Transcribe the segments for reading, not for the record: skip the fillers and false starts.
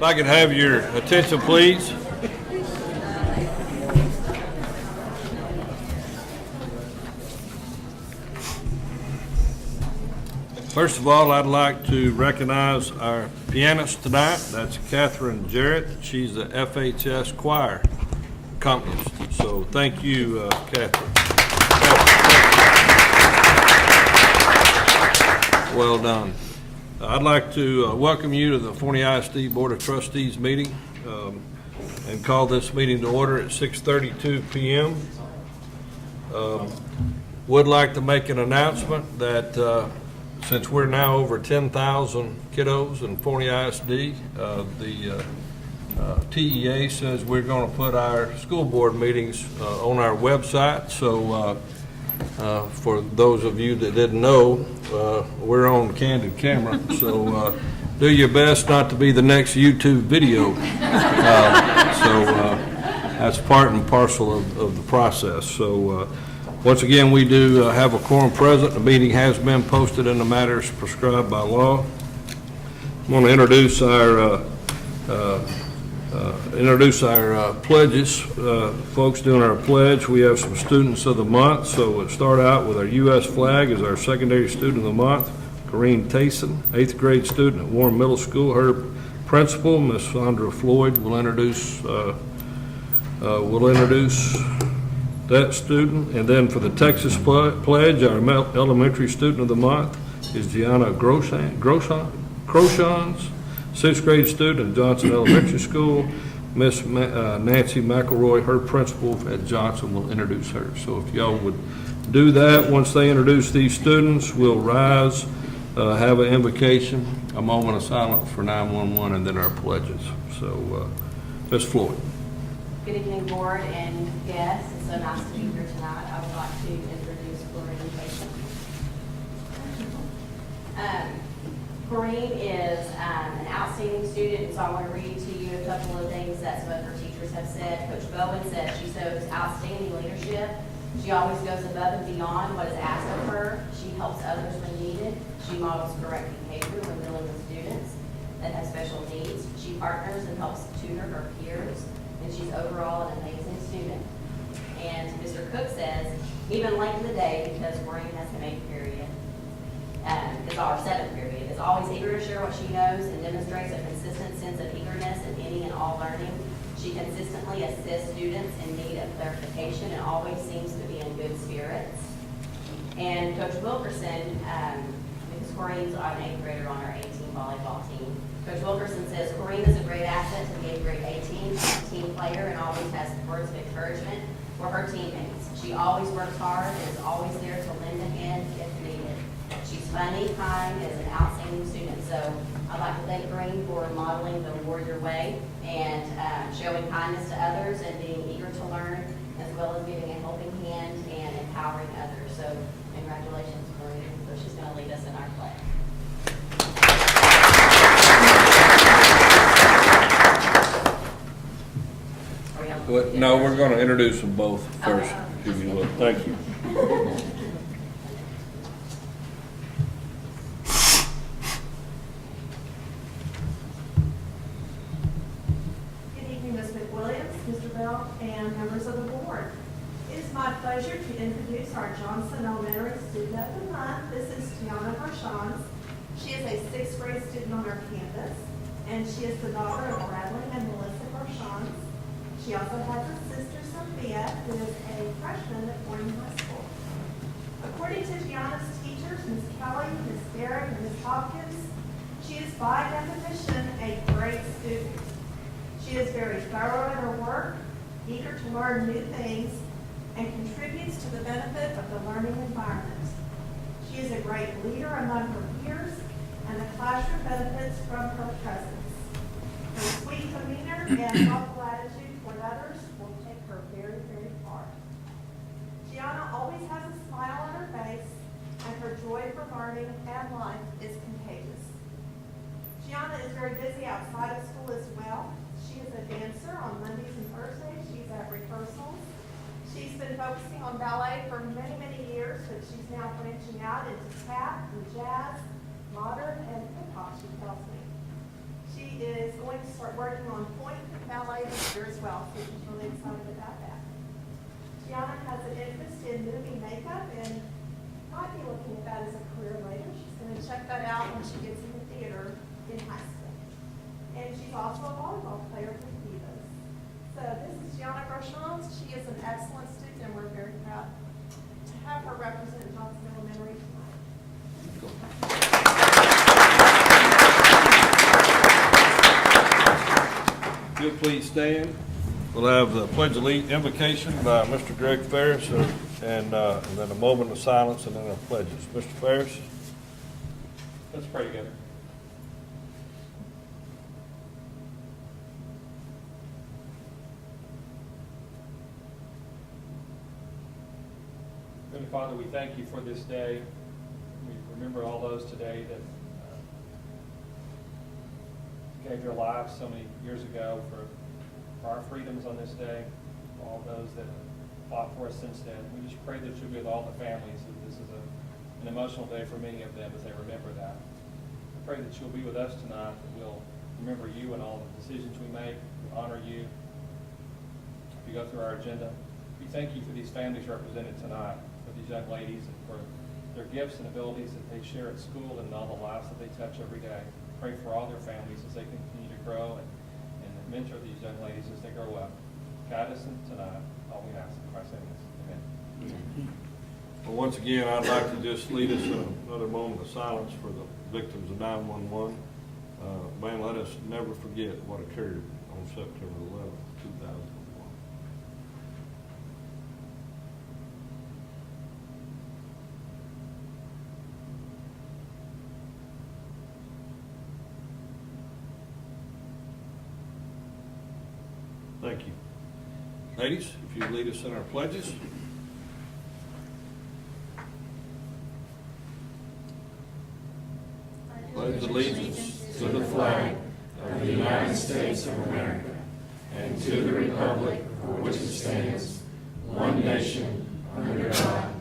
If I could have your attention, please. First of all, I'd like to recognize our pianist tonight. That's Catherine Jarrett. She's the FHS choir accompanist. So thank you, Catherine. Well done. I'd like to welcome you to the Forney ISD Board of Trustees meeting and call this meeting to order at 6:32 p.m. Would like to make an announcement that since we're now over 10,000 kiddos in Forney ISD, the TEA says we're going to put our school board meetings on our website. So for those of you that didn't know, we're on candid camera. So do your best not to be the next YouTube video. That's part and parcel of the process. So once again, we do have a quorum present. The meeting has been posted in the matters prescribed by law. I'm going to introduce our pledges. Folks doing our pledge, we have some students of the month. So we'll start out with our U.S. flag as our secondary student of the month, Corrine Tayson, 8th grade student at Warren Middle School. Her principal, Miss Sandra Floyd, will introduce that student. And then for the Texas pledge, our elementary student of the month is Gianna Groshans, 6th grade student at Johnson Elementary School. Miss Nancy McElroy, her principal at Johnson, will introduce her. So if y'all would do that, once they introduce these students, we'll rise, have an invocation, a moment of silence for 911, and then our pledges. So Ms. Floyd. Good evening, board and guests. It's so nice to be here tonight. I would like to introduce Corrine Tayson. Corrine is an outstanding student, so I want to read to you a couple of things that some of her teachers have said. Coach Bowen said she shows outstanding leadership. She always goes above and beyond what is asked of her. She helps others when needed. She models correct behavior when dealing with students that have special needs. She partners and helps tutor her peers. And she's overall an amazing student. And Mr. Cook says, even late in the day, because Corrine has an 8th period, is our 7th period, is always eager to share what she knows and demonstrates a consistent sense of eagerness in any and all learning. She consistently assists students in need of clarification and always seems to be in good spirits. And Coach Wilkerson, because Corrine's an 8th grader on our 18 volleyball team, Coach Wilkerson says, Corrine is a great asset to the 8th grade A team, a team player, and always has words of encouragement for her teammates. She always works hard and is always there to lend a hand if needed. She's funny, kind, and is an outstanding student. So I'd like to thank Corrine for modeling the warrior way and showing kindness to others and being eager to learn, as well as giving a helping hand and empowering others. So congratulations, Corrine. So she's going to lead us in our play. No, we're going to introduce them both first, if you will. Thank you. Good evening, Ms. McWilliams, Mr. Bell, and members of the board. It is my pleasure to introduce our Johnson Elementary student of the month. This is Gianna Groshans. She is a 6th grade student on our campus, and she is the daughter of Bradley and Melissa Groshans. She also has a sister, Sophia, who is a freshman at Forney High School. According to Gianna's teachers, Ms. Kelly, Ms. Derrick, and Ms. Hopkins, she is by definition a great student. She is very thorough in her work, eager to learn new things, and contributes to the benefit of the learning environment. She is a great leader among her peers, and the classroom benefits from her presence. Her sweet demeanor and thoughtful attitude toward others will take her very, very far. Gianna always has a smile on her face, and her joy for learning and life is contagious. Gianna is very busy outside of school as well. She is a dancer on Mondays and Thursdays. She's at rehearsals. She's been focusing on ballet for many, many years, but she's now branching out into tap and jazz, modern, and hip hop, she tells me. She is going to start working on point ballet this year as well, so she's really excited about that. Gianna has an interest in movie makeup and might be looking at that as a career later. She's going to check that out when she gets in the theater in high school. And she's also a volleyball player for the Divas. So this is Gianna Groshans. She is an excellent student, and we're very proud to have her represent Johnson Elementary tonight. If you'll please stand. We'll have the Pledge of Allegiance invocation by Mr. Greg Ferris, and then a moment of silence, and then our pledges. Mr. Ferris? Let's pray together. Heavenly Father, we thank you for this day. We remember all those today that gave their lives so many years ago for our freedoms on this day, all those that have fought for us since then. We just pray that you'll be with all the families. This is an emotional day for many of them as they remember that. I pray that you'll be with us tonight, that we'll remember you and all the decisions we make, honor you. If you go through our agenda, we thank you for these families represented tonight, for these young ladies, and for their gifts and abilities that they share at school and all the lives that they touch every day. Pray for all their families as they continue to grow and mentor these young ladies as they grow up. Guide us tonight. All we ask in Christ's name. Amen. Well, once again, I'd like to just lead us in another moment of silence for the victims of 9/11. Man, let us never forget what occurred on September 11th, 2001. Thank you. Ladies, if you lead us in our pledges. Pledge allegiance to the flag of the United States of America and to the republic for which it stands, one nation, under God,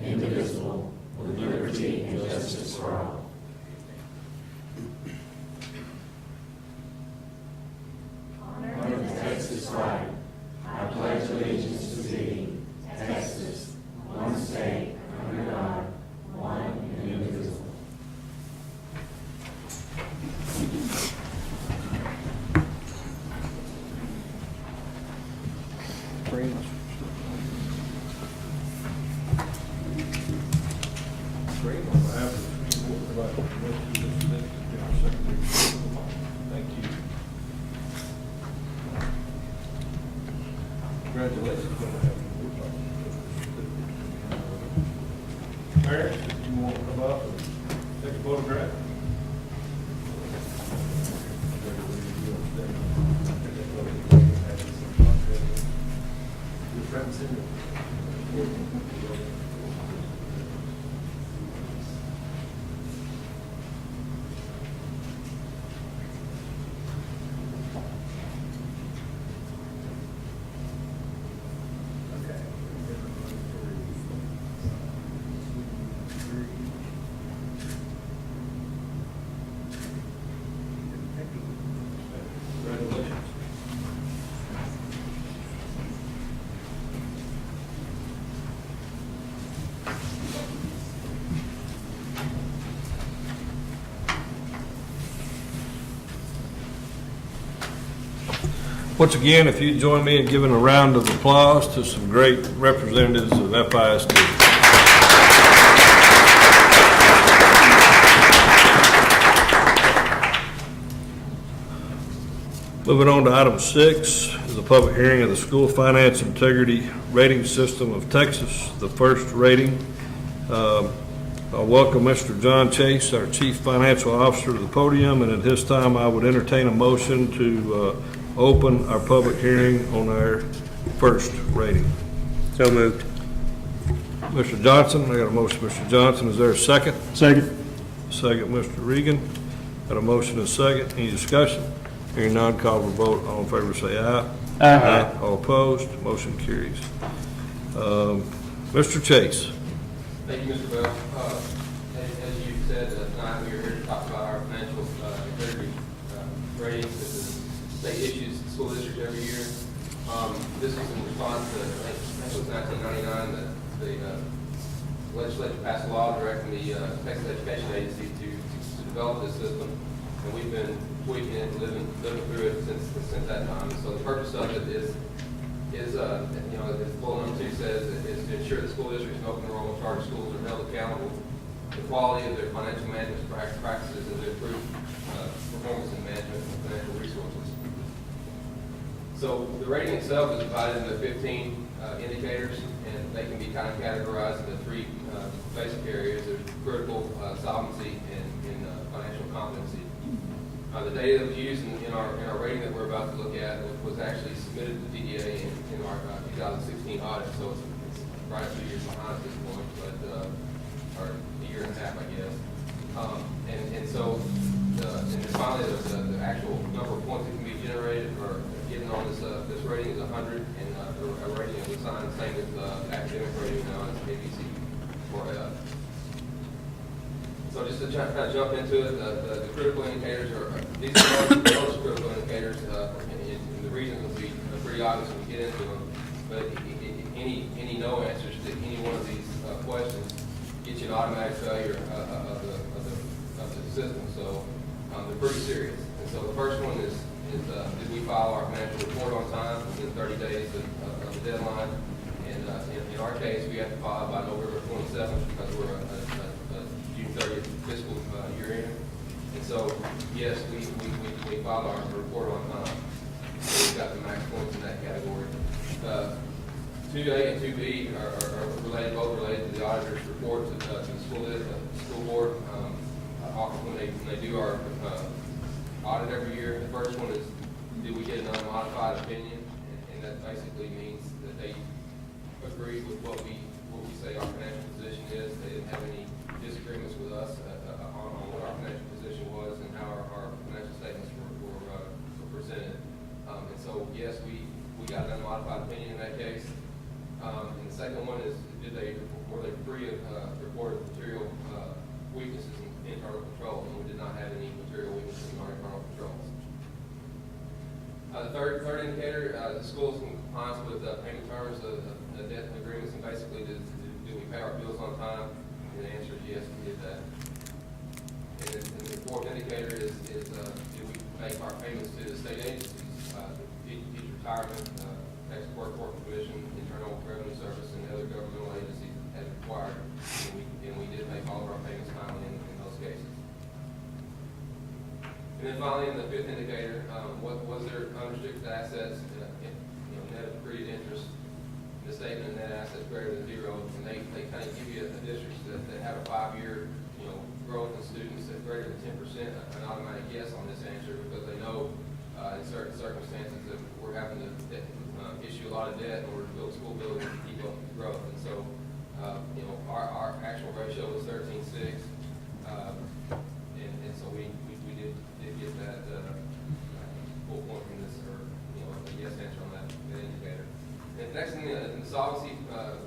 indivisible, with liberty and justice for all. Under the Texas flag, I pledge allegiance to thee, Texas, one state, under God, one and indivisible. Congratulations. Mary, you want to come up and take a photograph? Congratulations. Once again, if you'd join me in giving a round of applause to some great representatives of FISD. Moving on to item 6 is the public hearing of the School Finance Integrity Rating System of Texas, the first rating. I'll welcome Mr. John Chase, our Chief Financial Officer, to the podium, and at this time I would entertain a motion to open our public hearing on our first rating. So moved. Mr. Johnson, I got a motion, Mr. Johnson. Is there a second? Second. Second, Mr. Regan. Got a motion and a second. Any discussion? Hearing none, call for vote. All in favor say aye. Aye. All opposed, motion carries. Mr. Chase. Thank you, Mr. Bell. As you said, tonight we are here to talk about our financial integrity ratings that the state issues to school districts every year. This was in response to, I think it was 1999, that the legislature passed a law directing the Texas Education Agency to develop this system, and we've been tweaking it, living through it since that time. So the purpose of it is you know, as bullet number 2 says, is to ensure that school districts and open enrollment charter schools are held accountable for the quality of their financial management practices and to improve performance and management of financial resources. So the rating itself is divided into 15 indicators, and they can be kind of categorized into 3 basic areas: there's critical, solvency, and financial competency. The data that was used in our rating that we're about to look at was actually submitted to the DDA in our 2016 audit, so it's right a few years behind at this point, but or a year and a half, I guess. And so, and then finally, the actual number of points that can be generated or given on this rating is 100, and a rating is assigned the same as academic rating now as ABC or F. So just to kind of jump into it, the critical indicators these are the most critical indicators, and the reasons will be pretty obvious when we get into them. But any no answers to any one of these questions gets you an automatic failure of the system. So they're pretty serious. And so the first one is did we file our financial report on time within 30 days of the deadline? And in our case, we have to file by November 27th because we're a June 30th fiscal year end. And so, yes, we filed our report on time. So we've got the max points in that category. 2A and 2B are related, both related to the auditor's report to the school board. When they do our audit every year, the first one is, do we get an unmodified opinion? And that basically means that they agree with what we say our financial position is. They didn't have any disagreements with us on what our financial position was and how our financial statements were presented. And so, yes, we got an unmodified opinion in that case. And the second one is, were they free of reported material weaknesses in internal control? And we did not have any material weaknesses in our internal controls. The third indicator, the school is in compliance with payment terms of the debt agreements, and basically, do we pay our bills on time? And the answer is yes, we did that. And the fourth indicator is do we make our payments to the state agencies, teacher retirement, Texas Workforce Commission, Internal Revenue Service, and other governmental agencies as required. And we did make all of our payments timely in those cases. And then finally, in the fifth indicator, was there unrestricted assets, net accrued interest in the statement of net assets greater than 0, and they kind of give you a districts that have a 5-year, growth in students at greater than 10%, an automatic yes on this answer, because they know in certain circumstances that we're having to issue a lot of debt in order to build school buildings to keep up with growth. And so, our actual ratio was 13.6, and so we did get that full point from this, or a yes answer on that indicator. And next thing, in the solvency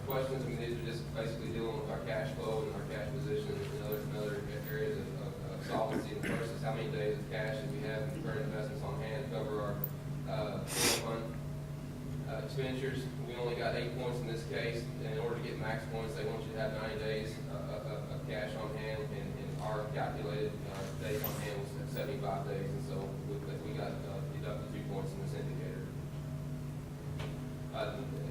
questions, I mean, these are just basically dealing with our cash flow and our cash position and other areas of solvency. And the first is how many days of cash that we have in current investments on hand to cover our fund expenditures. We only got 8 points in this case. And in order to get max points, they want you to have 90 days of cash on hand, and our calculated days on hand was 75 days. And so we got deducted 2 points in this indicator.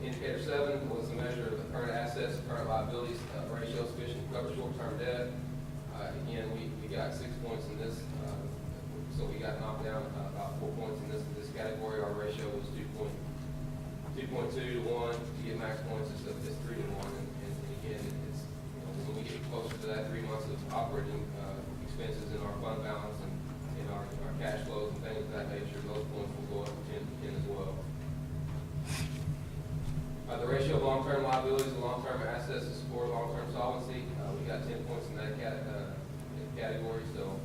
Indicator 7 was a measure of the current assets, current liabilities ratio sufficient to cover short-term debt. Again, we got 6 points in this, so we got knocked down about 4 points in this category. Our ratio was 2.2 to 1. To get max points, it's 3 to 1. And again, it's when we get closer to that 3 months of operating expenses in our fund balance and in our cash flows and things of that nature, those points will go up to 10 as well. The ratio of long-term liabilities to long-term assets to support long-term solvency, we got 10 points in that category. So,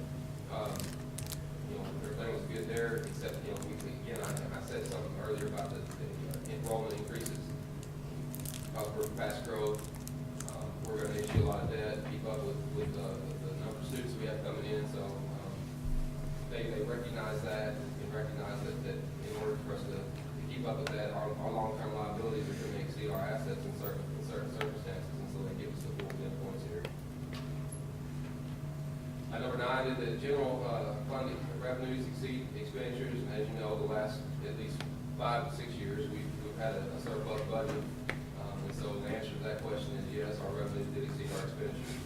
everything was good there, except, I said something earlier about the enrollment increases. Because we're fast growth, we're going to issue a lot of debt to keep up with the number of students we have coming in. So, they recognize that. recognize that in order for us to keep up with that, our long-term liabilities are going to exceed our assets in certain circumstances, and so they give us the full 10 points here. Number 9 is that general funding revenues exceed expenditures, and as you know, the last at least 5 to 6 years, we've had a surplus budget, and so the answer to that question is yes, our revenues did exceed our expenditures.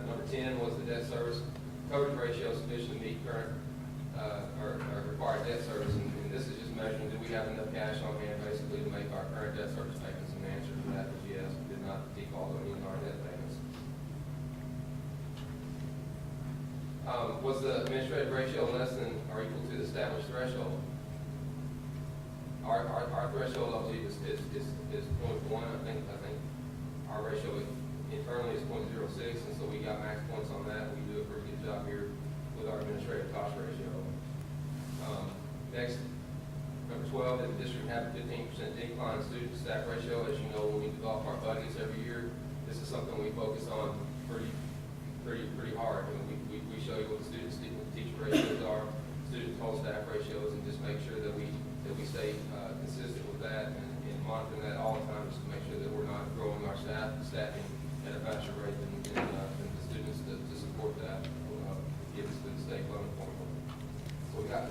Number 10 was the debt service coverage ratio sufficient to meet current or required debt service, and this is just measuring, do we have enough cash on hand basically to make our current debt service payments, and the answer to that is yes, we did not default on any of our debt payments. Was the administrative ratio less than or equal to the established threshold? Our threshold, I believe, is 0.1. I think our ratio internally is 0.06, and so we got max points on that. We do a pretty good job here with our administrative cost ratio. Next, number 12, did the district have a 15% decline in student to staff ratio? As you know, when we develop our budgets every year, this is something we focus on pretty hard. I mean, we show you what the student teacher ratios are, student total staff ratios, and just make sure that we stay consistent with that and monitoring that all the time, just to make sure that we're not growing our staffing at a faster rate than the students to support that, give us the state funding formula. So we got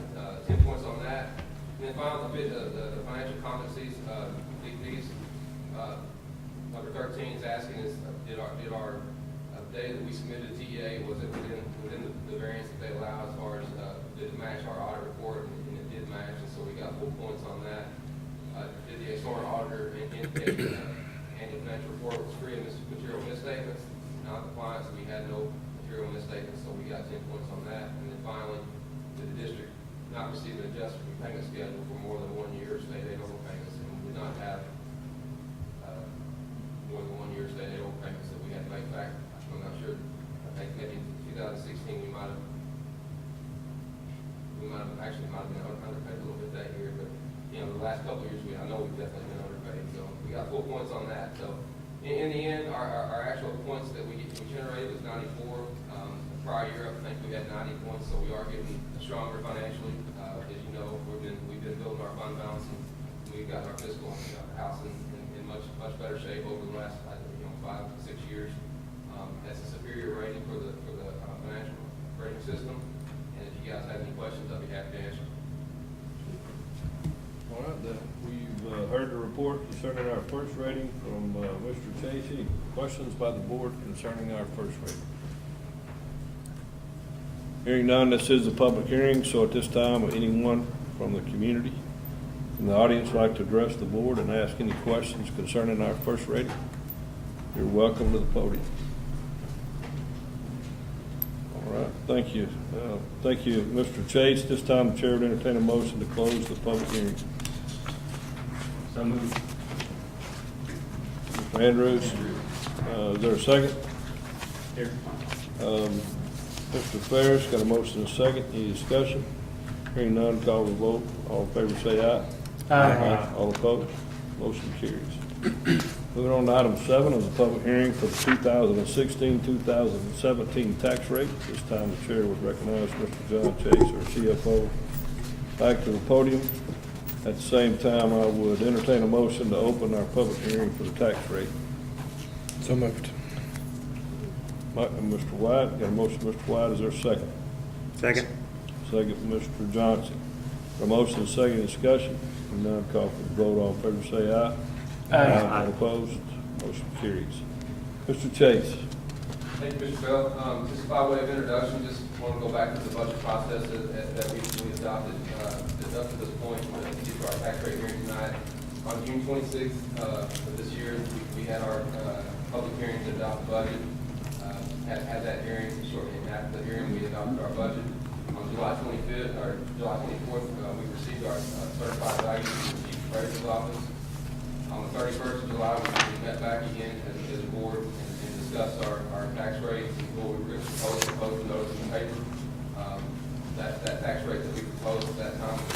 10 points on that. And then finally, the financial competencies, these, number 13 is asking is, did our data that we submitted to TEA, was it within the variance that they allow as far as, did it match our audit report, and it did match, and so we got full points on that. Did the external auditor indicate annual financial report was free of material misstatements, non-compliance, we had no material misstatements, so we got 10 points on that. And then finally, did the district not receive an adjustment repayment schedule for more than 1 year state aid overpayments, and we did not have more than 1 year state aid overpayments that we had to make back. I'm not sure. I think maybe in 2016 we might have been underpaid a little bit that year, but you know, the last couple of years I know we've definitely been underpaid, so we got full points on that. So in the end, our actual points that we generated was 94. The prior year, I think we had 90 points, so we are getting stronger financially. As you know, we've been building our fund balance, and we've got our fiscal house in much better shape over the last 5 to 6 years. That's a superior rating for the financial rating system. And if you guys have any questions, I'll be happy to answer. All right, then, we've heard the report concerning our first rating from Mr. Chase. Any questions by the board concerning our first rating? Hearing none, this is a public hearing, so at this time, anyone from the community, from the audience, like to address the board and ask any questions concerning our first rating, you're welcome to the podium. All right, thank you. Thank you, Mr. Chase. This time, the chair would entertain a motion to close the public hearing. So moved. Mr. Andrews, is there a second? Here. Mr. Ferris, got a motion and a second. Any discussion? Hearing none, call the vote. All in favor say aye. Aye. All opposed? Motion carries. Moving on to item 7 of the public hearing for the 2016-2017 tax rate. This time the chair would recognize Mr. John Chase, our CFO, back to the podium. At the same time, I would entertain a motion to open our public hearing for the tax rate. So moved. Mr. White, got a motion, Mr. White, is there a second? Second. Second, Mr. Johnson. A motion and second discussion. And now call for the vote. All in favor say aye. Aye. All opposed? Motion carries. Mr. Chase. Thank you, Mr. Bell. Just by way of introduction, just want to go back to the budget process that we adopted up to this point to get to our tax rate hearing tonight. On June 26th of this year, we had our public hearing to adopt the budget. Had that hearing, shortly after the hearing, we adopted our budget. On July 25th, or July 24th, we received our certified value from the Chief Appraiser's Office. On the 31st of July, we met back again as a board and discussed our tax rate before we proposed the notice in the paper. That tax rate that we proposed at that time was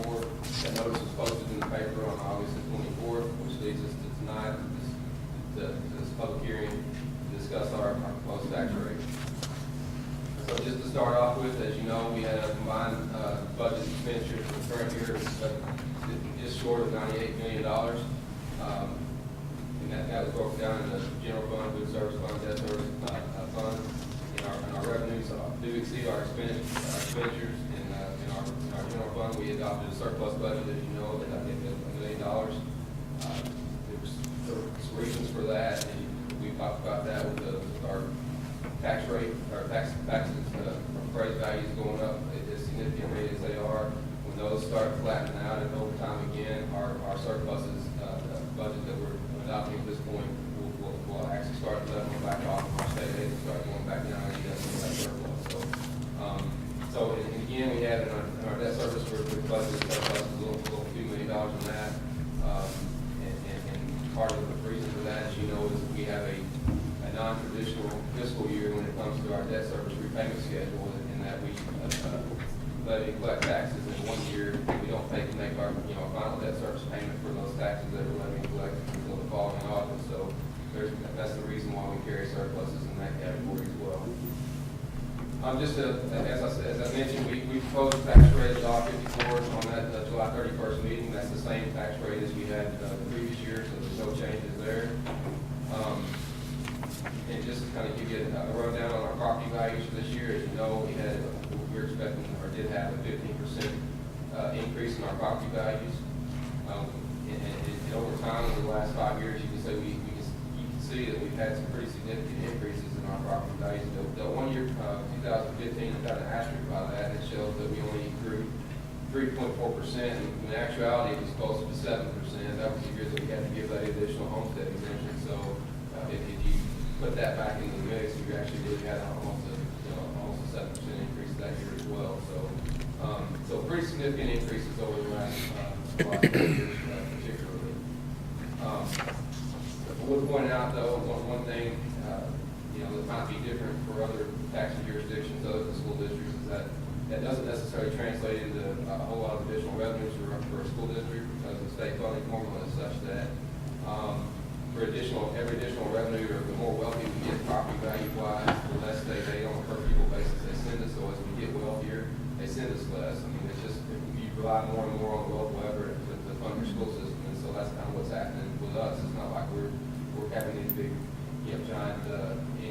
$1.54. That notice was posted in the paper on August the 24th, which leads us to tonight, this public hearing to discuss our proposed tax rate. So just to start off with, as you know, we had a combined budget expenditure for the current year of just short of $98 million. And that was broken down in the general fund, food service fund, debt service fund. And our revenues do exceed our expenditures. In our general fund, we adopted a surplus budget, as you know, that I think $1 million. There was some reasons for that, and we talked about that with our tax rate, our taxes, appraised values going up as significantly as they are. When those start flattening out and over time again, our surpluses, budget that we're adopting at this point will actually start leveling back off from our state aid and start going back down and get that surplus. And again, we had in our debt service, we're budgeted surplus a little $2 million on that. And part of the reason for that, as you know, is we have a non-traditional fiscal year when it comes to our debt service repayment schedule, in that we levy and collect taxes in 1 year. We don't make our final debt service payment for those taxes that we're levying and collecting until the following August. So that's the reason why we carry surpluses in that category as well. As I mentioned, we proposed a tax rate of $1.54 on that July 31st meeting. That's the same tax rate as we had the previous year, so there's no changes there. And just to kind of give you a rundown on our property values for this year, as you know, we're expecting, or did have, a 15% increase in our property values. And over time, over the last 5 years, you can see that we've had some pretty significant increases in our property values. The 1 year, 2015, I've got an asterisk by that, and it shows that we only grew 3.4%. In actuality, it was closer to 7%. That was the year that we had to give that additional homestead exemption. So if you put that back into the mix, we actually really had almost a 7% increase that year as well. So pretty significant increases over the last 5 years, particularly. I would point out, though, one thing that might be different for other taxing jurisdictions other than school districts is that doesn't necessarily translate into a whole lot of additional revenues for a school district, because the state funding formula is such that for every additional revenue, or the more wealthy we get property value wise, the less they on a per pupil basis they send us. So as we get wealthier, they send us less. I mean, it's just, you rely more and more on the local effort to fund your school system, and so that's kind of what's happening with us. It's not like we're having these big, giant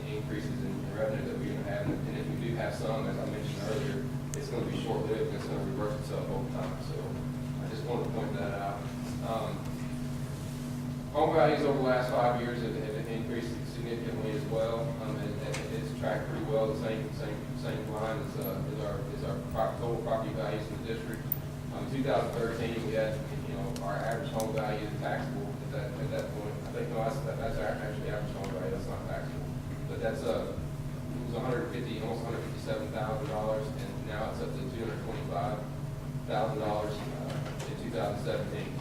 increases in revenue that we're going to have, and if we do have some, as I mentioned earlier, it's going to be short-lived and it's going to reverse itself over time. So I just wanted to point that out. Home values over the last 5 years have increased significantly as well. It's tracked pretty well, the same line as our total property values in the district. In 2013, we had our average home value taxable at that point. I think that's actually average home value. That's not taxable, but it was almost $157,000, and now it's up to $225,000 in 2017.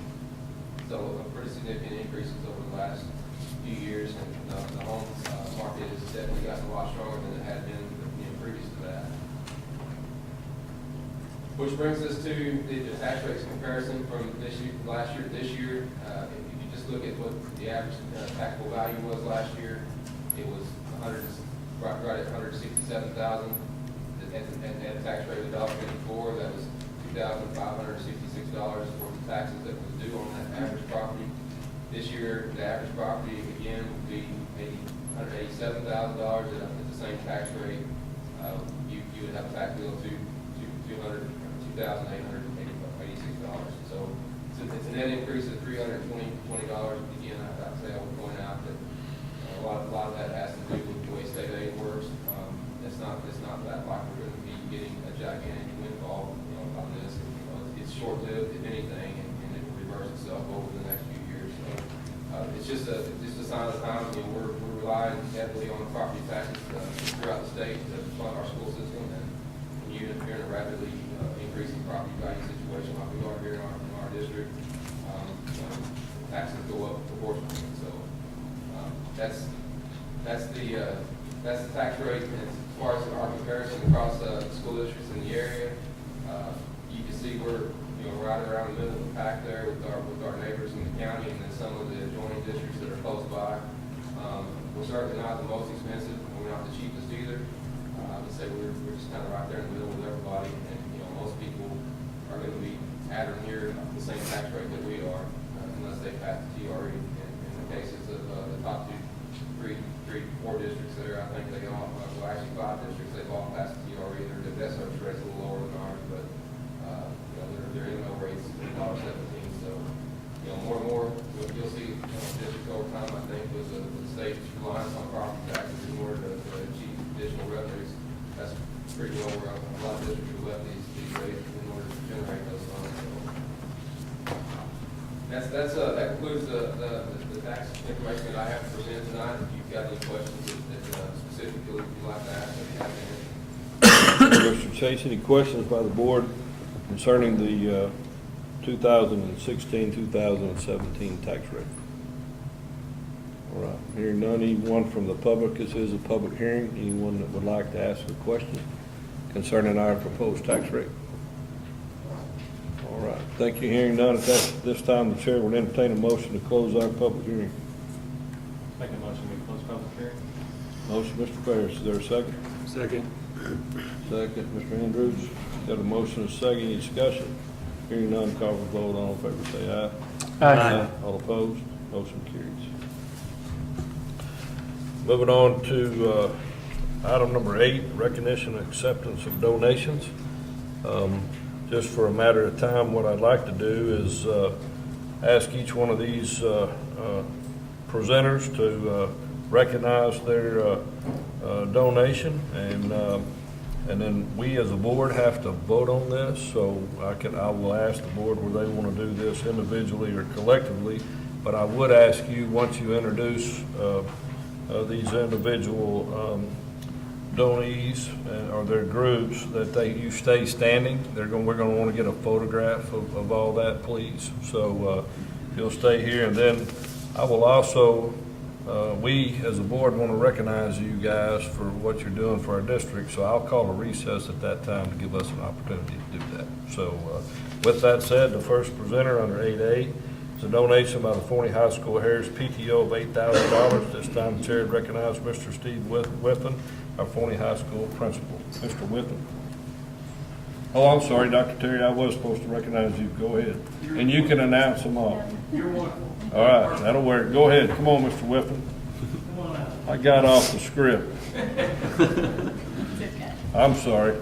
So pretty significant increases over the last few years, and the home market has definitely gotten a lot stronger than it had been previous to that. Which brings us to the tax rates comparison from last year to this year. If you just look at what the average taxable value was last year, it was right at $167,000 at a tax rate of $1.54. That was $2,566 worth of taxes that was due on that average property. This year, the average property again would be maybe $187,000 at the same tax rate. You would have a tax bill to $2,886. So it's a net increase of $320. Again, I'd say I would point out that a lot of that has to do with the way state aid works. It's not that like we're going to be getting a gigantic windfall on this. It's short-lived, if anything, and it will reverse itself over the next few years. So it's just a sign of the times. We're relying heavily on property taxes throughout the state to fund our school system, and you're in a rapidly increasing property value situation like we are here in our district. Taxes go up proportionally. So that's the tax rate. And as far as our comparison across school districts in the area, you can see we're right around the middle of the pack there with our neighbors in the county, and then some of the adjoining districts that are close by. We're certainly not the most expensive, and we're not the cheapest either. I would say we're just kind of right there in the middle with everybody, and, you know, most people are going to be at or near the same tax rate that we are, unless they pass the TRE. In the cases of the top four districts there, I think they all, well, actually 5 districts, they've all passed the TRE. Their debt service rate's a little lower than ours, but, you know, their MO rate's $1.17. So, you know, more and more, you'll see districts over time, I think, with the state's reliance on property taxes in order to achieve additional revenues. That's pretty well where a lot of districts have left these rates in order to generate those funds. So that concludes the tax information that I have to present tonight. If you've got any questions that specifically you'd like to ask, I'd be happy to answer. Mr. Chase, any questions by the board concerning the 2016-2017 tax rate? All right, hearing none, anyone from the public, this is a public hearing, anyone that would like to ask a question concerning our proposed tax rate? All right, thank you. Hearing none, at this time, the chair will entertain a motion to close our public hearing. Make a motion, we close public hearing. Motion, Mr. Ferris, is there a second? Second. Second, Mr. Andrews. Got a motion and a second, any discussion? Hearing none, call for vote, all in favor say aye. Aye. All opposed, motion carries. Moving on to item number 8, recognition and acceptance of donations. Just for a matter of time, what I'd like to do is ask each one of these presenters to recognize their donation, and then we as a board have to vote on this. So I will ask the board whether they want to do this individually or collectively, but I would ask you, once you introduce these individual donees or their groups, that you stay standing. We're going to want to get a photograph of all that, please. So you'll stay here, and then I will also, we as a board want to recognize you guys for what you're doing for our district. So I'll call a recess at that time to give us an opportunity to do that. So with that said, the first presenter under 8A is a donation by the Forney High School Harris PTO of $8,000. This time the chair would recognize Mr. Steve Whiffen, our Forney High School principal. Mr. Whiffen. Oh, I'm sorry, Dr. Terry, I was supposed to recognize you. Go ahead. And you can announce them all. You're wonderful. All right, that'll work. Go ahead. Come on, Mr. Whiffen. Come on out. I got off the script. I'm sorry.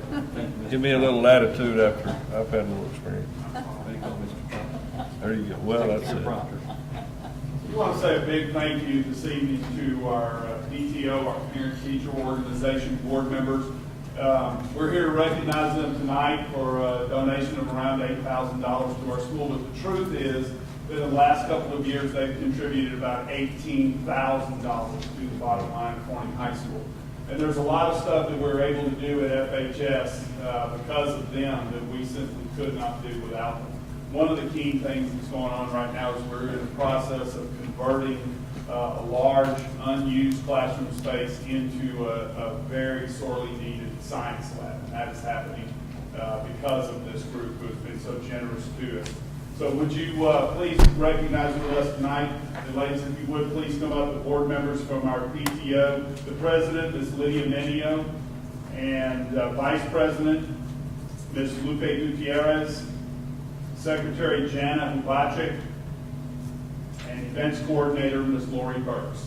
Give me a little latitude after I've had a little experience. There you go, Mr. Trump. There you go. Well, that's Your it. prompter. We want to say a big thank you this evening to our PTO, our parent-teacher organization board members. We're here to recognize them tonight for a donation of around $8,000 to our school, but the truth is that in the last couple of years, they've contributed about $18,000 to the bottom line of Forney High School. And there's a lot of stuff that we're able to do at FHS because of them that we simply could not do without them. One of the key things that's going on right now is we're in the process of converting a large unused classroom space into a very sorely needed science lab. And that is happening because of this group who has been so generous to us. So would you please recognize with us tonight, and ladies, if you would please come up, the board members from our PTO. The president is Lydia Menio, and vice president, Ms. Lupe Gutierrez, secretary Jana Ubachik, and events coordinator, Ms. Lori Burks.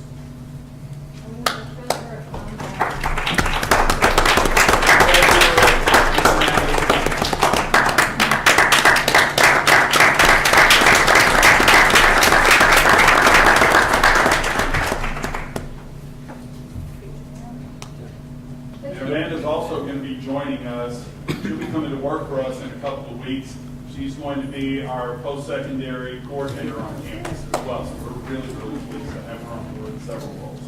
Amanda's also going to be joining us. She'll be coming to work for us in a couple of weeks. She's going to be our post-secondary coordinator on campus as well. So we're really, really pleased to have her on board in several roles.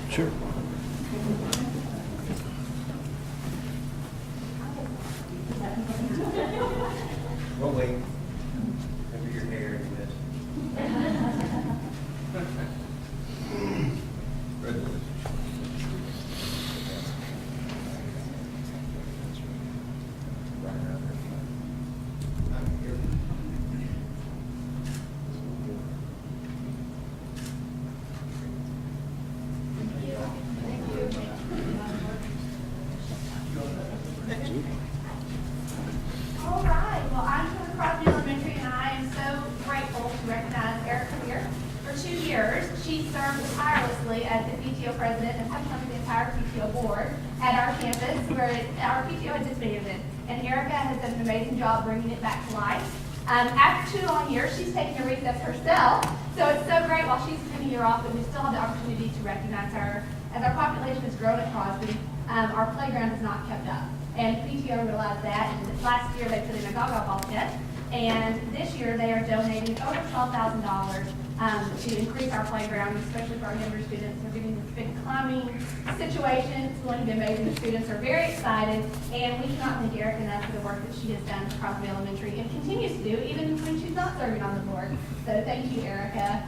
Sure. We'll wait. Maybe your hair is this. served tirelessly as the PTO president and sometimes the entire PTO board at our campus where our PTO had disbanded. And Erica has done an amazing job bringing it back to life. After 2 long years, she's taking a recess herself. So it's so great while she's taking a year off that we still have the opportunity to recognize her. As our population has grown at Crosby, our playground has not kept up. And PTO realized that. And last year they put in a Gaga ball pit. And this year they are donating over $12,000 to increase our playground, especially for our younger students. They're getting this big climbing situation. It's going to be amazing. The students are very excited. And we cannot thank Erica enough for the work that she has done for Crosby Elementary and continues to do even when she's not serving on the board. So thank you, Erica.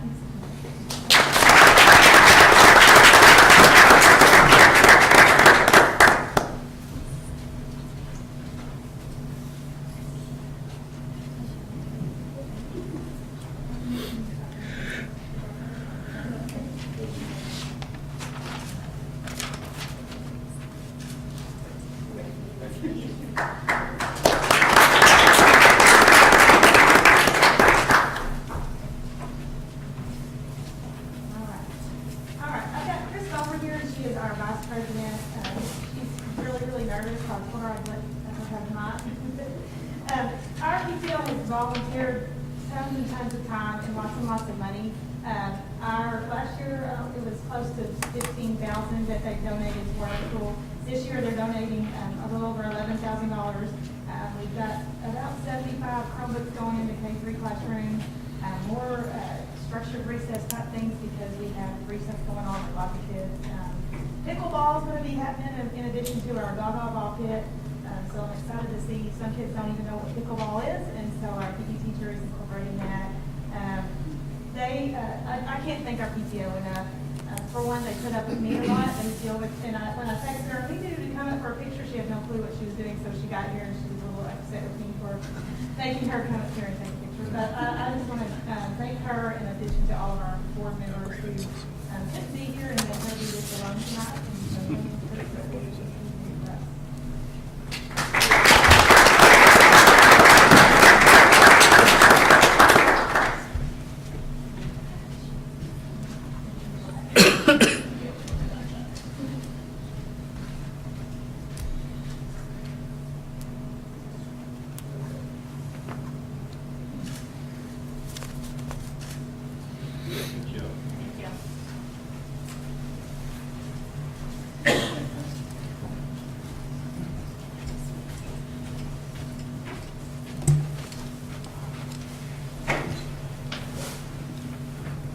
Our PTO has volunteered tons and tons of time and lots of money. Last year, it was close to $15,000 that they donated to our school. This year, they're donating a little over $11,000. We've got about 75 Chromebooks going into K-3 classrooms, more structured recess type things because we have recess going on with lots of kids. Pickleball is going to be happening in addition to our Gaga ball pit. So I'm excited to see some kids don't even know what pickleball is, and so our PE teacher is incorporating that. I can't thank our PTO enough. For one, they put up with me a lot, and when I texted her, we needed to come up for a picture, she had no clue what she was doing, so she got here and she was a little upset with me for making her come up here and take a picture. But I just want to thank her in addition to all of our board members who couldn't be here and let her do this alone tonight. And so thank you for the support.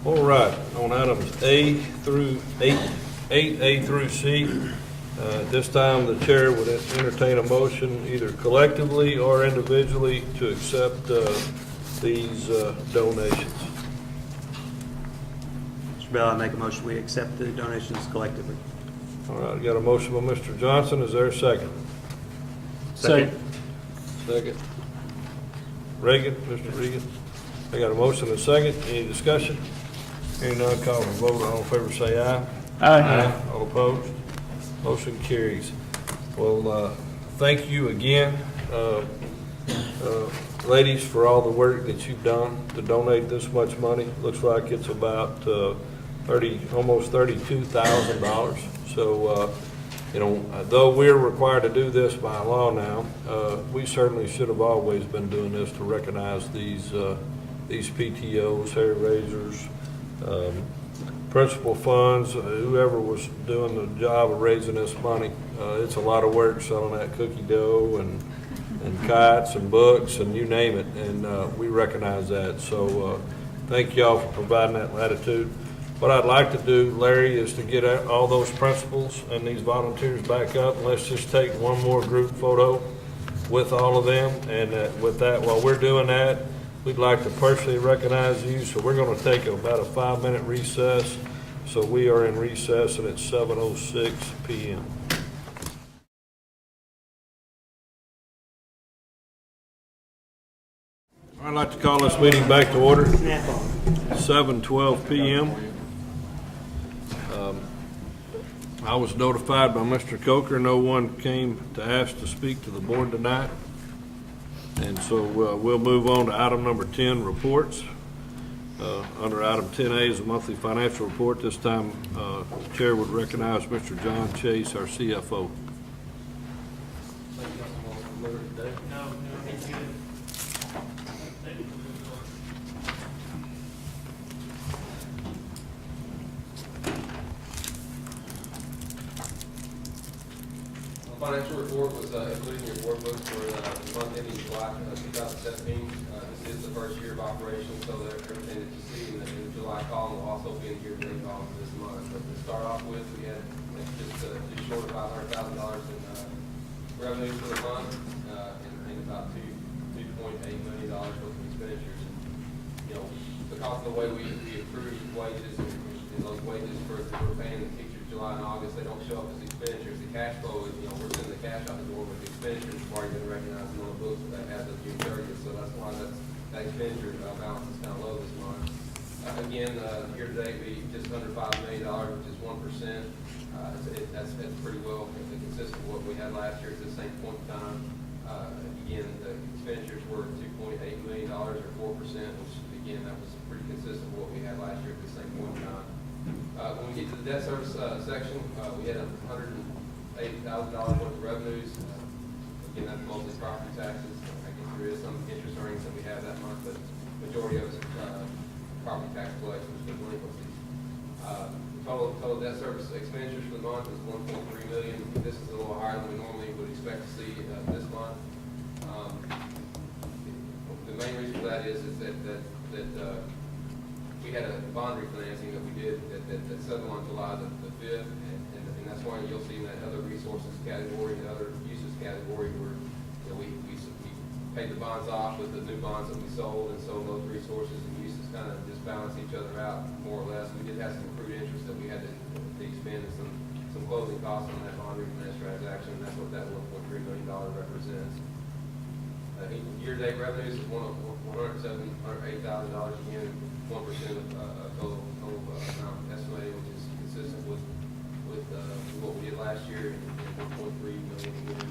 All right, on items A through 8A through C, at this time the chair would entertain a motion either collectively or individually to accept these donations. Mr. Bell, I make a motion we accept the donations collectively. All right, got a motion by Mr. Johnson. Is there a second? Second. Second. Reagan, Mr. Reagan. I got a motion and a second. Any discussion? Hearing none, call for a vote. All in favor say aye. Aye. All opposed? Motion carries. Well, thank you again, ladies, for all the work that you've done to donate this much money. Looks like it's about almost $32,000. So, though we're required to do this by law now, we certainly should have always been doing this to recognize these PTOs, hair raisers, principal funds, whoever was doing the job of raising this money. It's a lot of work selling that cookie dough and kites and books and you name it, and we recognize that. So thank y'all for providing that latitude. What I'd like to do, Larry, is to get all those principals and these volunteers back up. And let's just take one more group photo with all of them. And with that, while we're doing that, we'd like to personally recognize you. So we're going to take about a 5-minute recess. So we are in recess and it's 7:06 p.m. I'd like to call this meeting back to order. 7:12 p.m. I was notified by Mr. Coker no one came to ask to speak to the board tonight. And so we'll move on to item number 10, reports. Under item 10A is a monthly financial report. This time, Chair would recognize Mr. John Chase, our CFO. The financial report was included in your board books for the month ending July 2017. This is the first year of operation, so that everything that you see in the July column will also be in your year-to-date column for this month. But to start off with, we had just short of $500,000 in revenues for the month, and about $2.8 million worth of expenditures. You know, because of the way we accrue wages and those wages we're paying the teachers July and August, they don't show up as expenditures. The cash flow is, we're sending the cash out the door, with the expenditures are already been recognized on the books as of June 30th. So that's why that expenditure balance is kind of low this month. Again, year to date, we just under $5 million, which is 1%. That's pretty well consistent with what we had last year at the same point in time. Again, the expenditures were $2.8 million or 4%, which again, that was pretty consistent with what we had last year at the same point in time. When we get to the debt service section, we had $180,000 worth of revenues. Again, that's mostly property taxes. I guess there is some interest earnings that we have that month, but majority of it is property tax collections for delinquencies. Total debt service expenditures for the month is $1.3 million. This is a little higher than we normally would expect to see this month. The main reason for that is that we had a bond refinancing that we did that settled on July the 5th, and that's why you'll see in that other resources category, the other uses category, where we paid the bonds off with the new bonds that we sold, and so those resources and uses kind of just balance each other out more or less. We did have some accrued interest that we had to expend, and some closing costs on that bond refinance transaction, and that's what that $1.3 million represents. Year-to-date revenues is $108,000, again, 1% of total amount estimated, which is consistent with what we did last year, and 1.3 million again,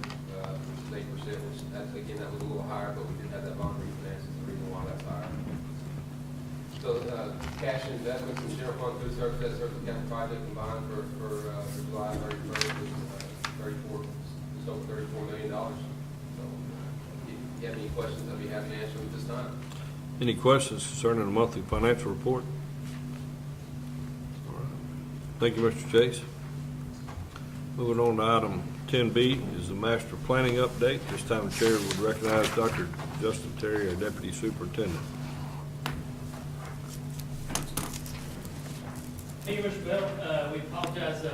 which is 8%, which that was a little higher, but we did have that bond refinance is the reason why that's higher. So cash and investments in general fund, food service, debt service, capital project combined for July 31st is just over $34 million. So if you have any questions, I'll be happy to answer them at this time. Any questions concerning the monthly financial report? All right. Thank you, Mr. Chase. Moving on to item 10B is the master planning update. This time the chair would recognize Dr. Justin Terry, our deputy superintendent. Thank you, Mr. Bell. We apologize.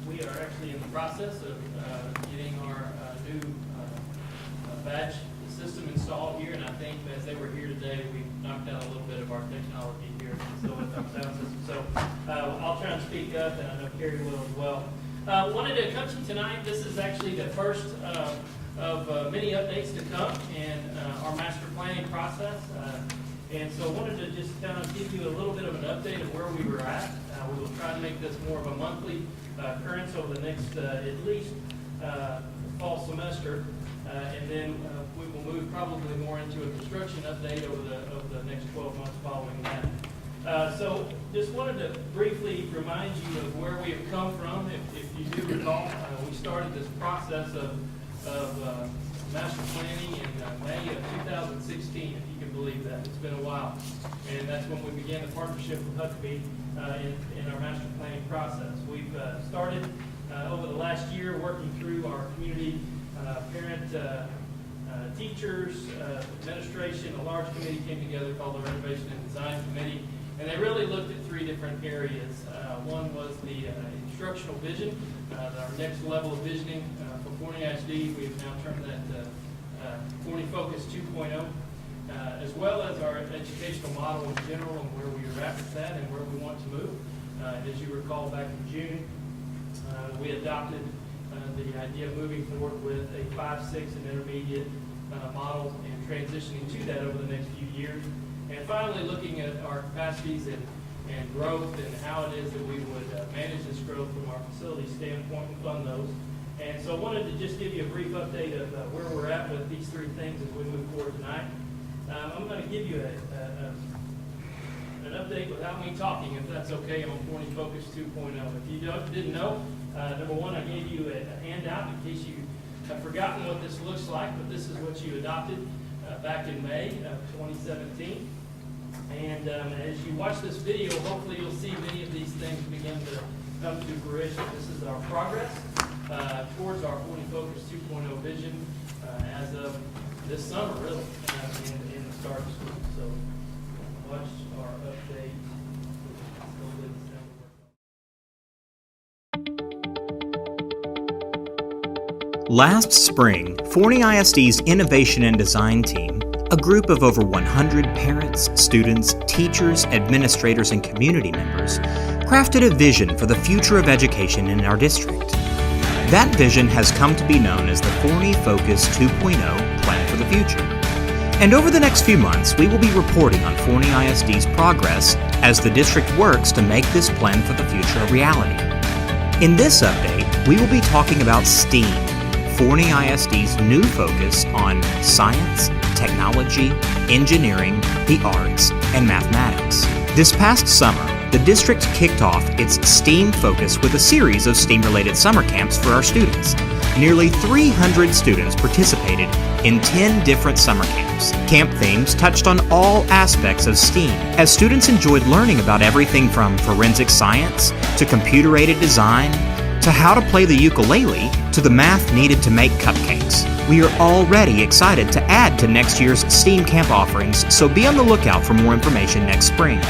We are actually in the process of getting our new badge system installed here, and I think as they were here today, we knocked out a little bit of our technology here, so with our sound system. So I'll try and speak up, and I know Carrie will as well. Wanted to come to you tonight. This is actually the first of many updates to come in our master planning process. And so I wanted to just kind of give you a little bit of an update of where we were at. We will try to make this more of a monthly occurrence over the next at least fall semester. And then we will move probably more into a construction update over the next 12 months following that. So just wanted to briefly remind you of where we have come from. If you do recall, we started this process of master planning in May of 2016, if you can believe that. It's been a while. And that's when we began the partnership with Huckabee in our master planning process. We've started over the last year working through our community, parent, teachers, administration. A large committee came together called the Renovation and Design Committee, and they really looked at three different areas. One was the instructional vision, our next level of visioning for Forney ISD. We've now termed that Forney Focus 2.0, as well as our educational model in general and where we are at with that and where we want to move. As you recall, back in June, we adopted the idea of moving forward with a 5-6 and intermediate model and transitioning to that over the next few years. And finally, looking at our capacities and growth and how it is that we would manage this growth from our facility standpoint and fund those. And so I wanted to just give you a brief update of where we're at with these three things as we move forward tonight. I'm going to give you an an update without me talking, if that's okay, on 40 Focus 2.0. If you didn't know, number one, I gave you a handout in case you have forgotten what this looks like, but this is what you adopted back in May of 2017. And as you watch this video, hopefully you'll see many of these things begin to come to fruition. This is our progress towards our 40 Focus 2.0 vision as of this summer, really, in the start of school. So watch our update. Last spring, Forney ISD's Innovation and Design team, a group of over 100 parents, students, teachers, administrators, and community members, crafted a vision for the future of education in our district. That vision has come to be known as the Forney Focus 2.0 Plan for the Future. And over the next few months, we will be reporting on Forney ISD's progress as the district works to make this plan for the future a reality. In this update, we will be talking about STEAM, Forney ISD's new focus on science, technology, engineering, the arts, and mathematics. This past summer, the district kicked off its STEAM focus with a series of STEAM-related summer camps for our students. Nearly 300 students participated in 10 different summer camps. Camp themes touched on all aspects of STEAM, as students enjoyed learning about everything from forensic science to computer-aided design, to how to play the ukulele, to the math needed to make cupcakes. We are already excited to add to next year's STEAM camp offerings, so be on the lookout for more information next spring.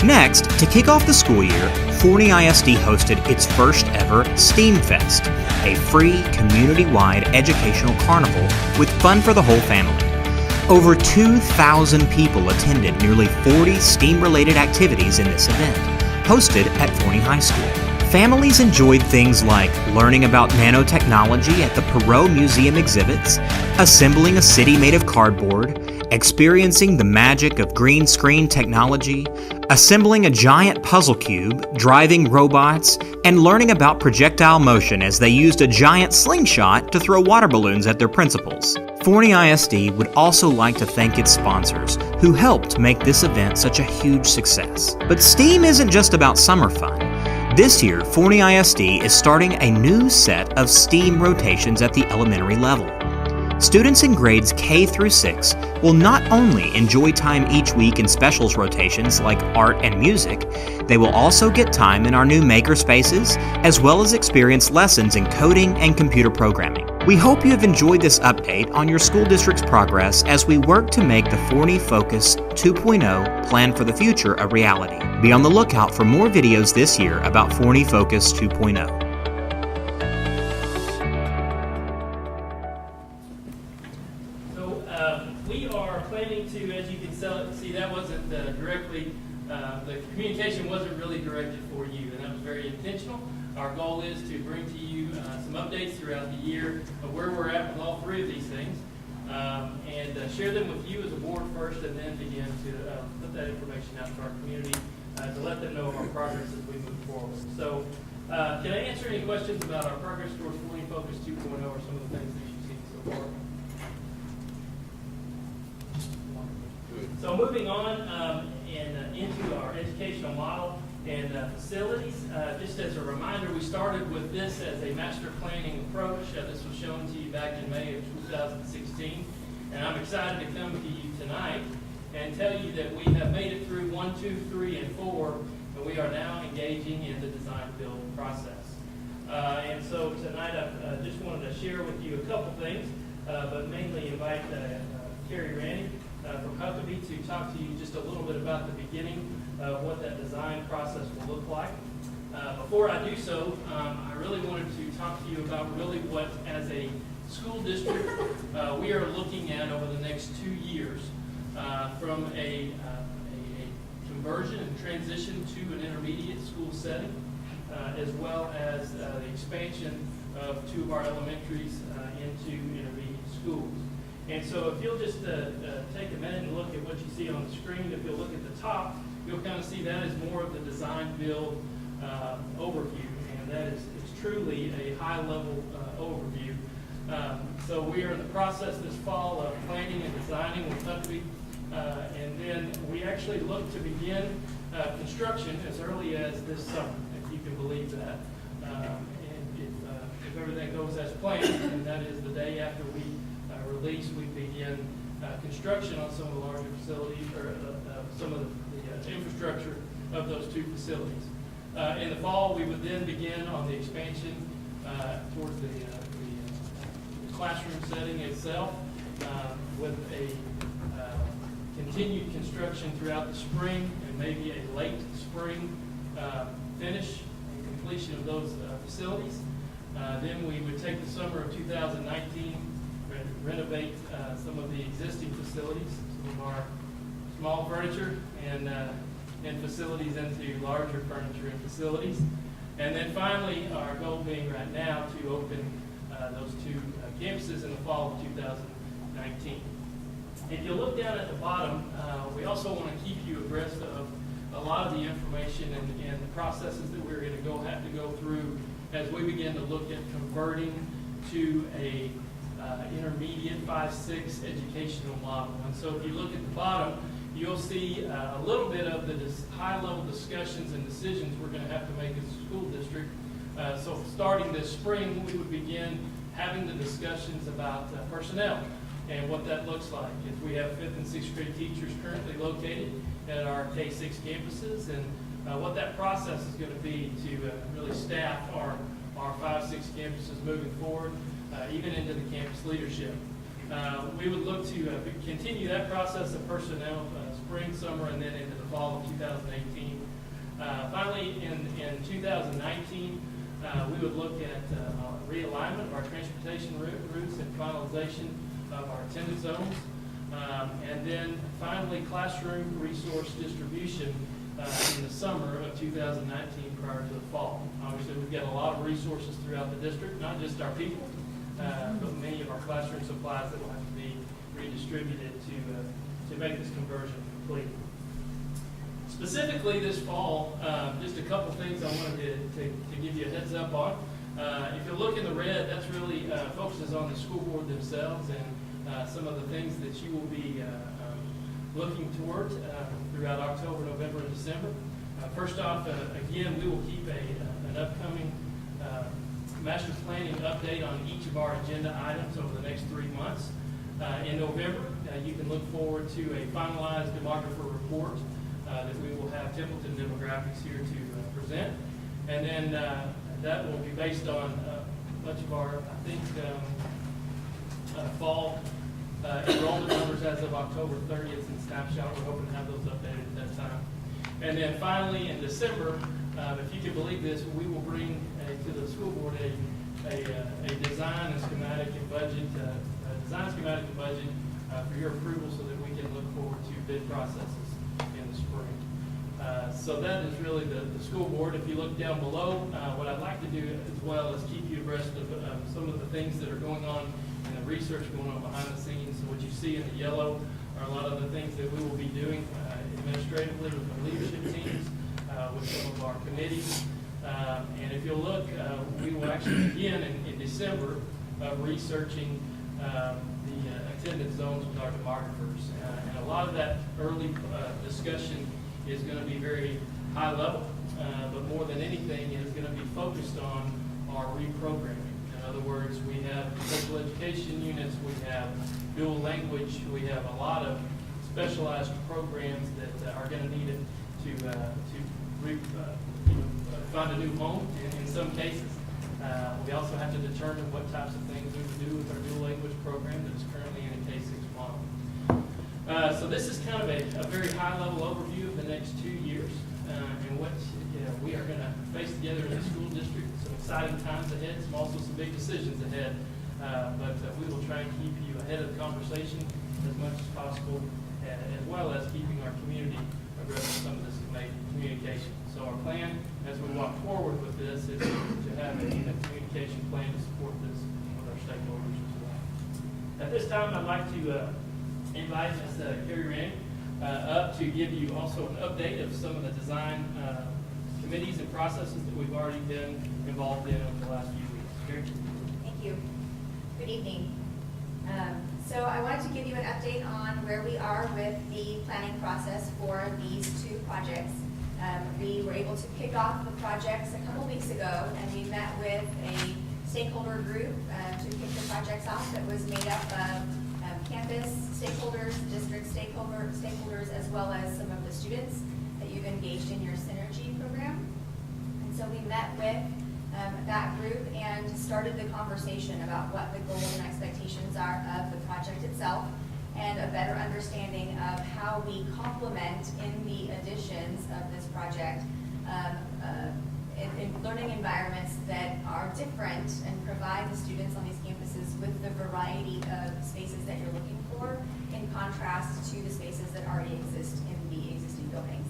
Next, to kick off the school year, Forney ISD hosted its first ever STEAM Fest, a free, community-wide educational carnival with fun for the whole family. Over 2,000 people attended nearly 40 STEAM-related activities in this event, hosted at Forney High School. Families enjoyed things like learning about nanotechnology at the Perot Museum exhibits, assembling a city made of cardboard, experiencing the magic of green screen technology, assembling a giant puzzle cube, driving robots, and learning about projectile motion as they used a giant slingshot to throw water balloons at their principals. Forney ISD would also like to thank its sponsors who helped make this event such a huge success. But STEAM isn't just about summer fun. This year, Forney ISD is starting a new set of STEAM rotations at the elementary level. Students in grades K through 6 will not only enjoy time each week in specials rotations like art and music, they will also get time in our new maker spaces, as well as experience lessons in coding and computer programming. We hope you have enjoyed this update on your school district's progress as we work to make the Forney Focus 2.0 Plan for the Future a reality. Be on the lookout for more videos this year about Forney Focus 2.0. We are planning to, as you can see, that wasn't directly, the communication wasn't really directed for you, and that was very intentional. Our goal is to bring to you some updates throughout the year of where we're at with all three of these things, and share them with you as a board first, and then begin to put that information out to our community to let them know of our progress as we move forward. So, can I answer any questions about our progress towards Forney Focus 2.0 or some of the things that you've seen so far? So moving on and into our educational model and facilities, just as a reminder, we started with this as a master planning approach. This was shown to you back in May of 2016, and I'm excited to come to you tonight and tell you that we have made it through 1, 2, 3, and 4, and we are now engaging in the design build process. And so tonight I just wanted to share with you a couple things, but mainly invite Carrie Randy from Huckabee to talk to you just a little bit about the beginning of what that design process will look like. Before I do so, I really wanted to talk to you about really what, as a school district, we are looking at over the next 2 years from a conversion and transition to an intermediate school setting, as well as the expansion of 2 of our elementaries into intermediate schools. And so if you'll just take a minute and look at what you see on the screen, if you'll look at the top, you'll kind of see that is more of the design build overview, and that is truly a high-level overview. So we are in the process this fall of planning and designing with Huckabee, and then we actually look to begin construction as early as this summer, if you can believe that. And if everything goes as planned, and that is the day after we release, we begin construction on some of the larger facilities, or some of the infrastructure of those two facilities. In the fall, we would then begin on the expansion towards the classroom setting itself, with a continued construction throughout the spring and maybe a late spring finish and completion of those facilities. Then we would take the summer of 2019, renovate some of the existing facilities, some of our small furniture and facilities into larger furniture and facilities. And then finally, our goal being right now to open those two campuses in the fall of 2019. If you look down at the bottom, we also want to keep you abreast of a lot of the information and the processes that we're going to have to go through as we begin to look at converting to a intermediate 5-6 educational model. And so if you look at the bottom, you'll see a little bit of the high-level discussions and decisions we're going to have to make as a school district. So starting this spring, we would begin having the discussions about personnel and what that looks like. If we have 5th and 6th grade teachers currently located at our K-6 campuses, and what that process is going to be to really staff our 5-6 campuses moving forward, even into the campus leadership. We would look to continue that process of personnel spring, summer, and then into the fall of 2018. Finally, in 2019, we would look at realignment of our transportation routes and finalization of our attendance zones. And then finally, classroom resource distribution in the summer of 2019 prior to the fall. Obviously, we've got a lot of resources throughout the district, not just our people, but many of our classroom supplies that will have to be redistributed to make this conversion complete. Specifically this fall, just a couple things I wanted to give you a heads up on. If you look in the red, that's really focuses on the school board themselves and some of the things that you will be looking toward throughout October, November, and December. First off, again, we will keep an upcoming master planning update on each of our agenda items over the next 3 months. In November, you can look forward to a finalized demographer report that we will have Templeton demographics here to present. And then that will be based on much of our, I think, fall enrollment numbers as of October 30th in snapshot. We're hoping to have those updated at that time. And then finally, in December, if you can believe this, we will bring to the school board a design and schematic and budget, for your approval so that we can look forward to bid processes in the spring. So that is really the school board. If you look down below, what I'd like to do as well is keep you abreast of some of the things that are going on and the research going on behind the scenes. So what you see in the yellow are a lot of the things that we will be doing administratively with the leadership teams, with some of our committees. And if you'll look, we will actually begin in December researching the attendance zones with our demographers. And a lot of that early discussion is going to be very high level, but more than anything is going to be focused on our reprogramming. In other words, we have special education units, we have dual language, we have a lot of specialized programs that are going to need it to find a new home in some cases. We also have to determine what types of things we would do with our dual language program that is currently in a K-6 model. So this is kind of a very high-level overview of the next 2 years and what we are going to face together in the school district. Some exciting times ahead, also some big decisions ahead. But we will try and keep you ahead of the conversation as much as possible, as well as keeping our community abreast of some of this communication. So our plan as we walk forward with this is to have a communication plan to support this with our stakeholders as well. At this time, I'd like to invite Ms. Carrie Rand up to give you also an update of some of the design committees and processes that we've already been involved in over the last few weeks. Carrie? Thank you. Good evening. So I wanted to give you an update on where we are with the planning process for these two projects. We were able to kick off the projects a couple weeks ago, and we met with a stakeholder group to kick the projects off that was made up of campus stakeholders, district stakeholders, as well as some of the students that you've engaged in your Synergy program. And so we met with that group and started the conversation about what the goals and expectations are of the project itself, and a better understanding of how we complement in the additions of this project in learning environments that are different and provide the students on these campuses with the variety of spaces that you're looking for, in contrast to the spaces that already exist in the existing buildings.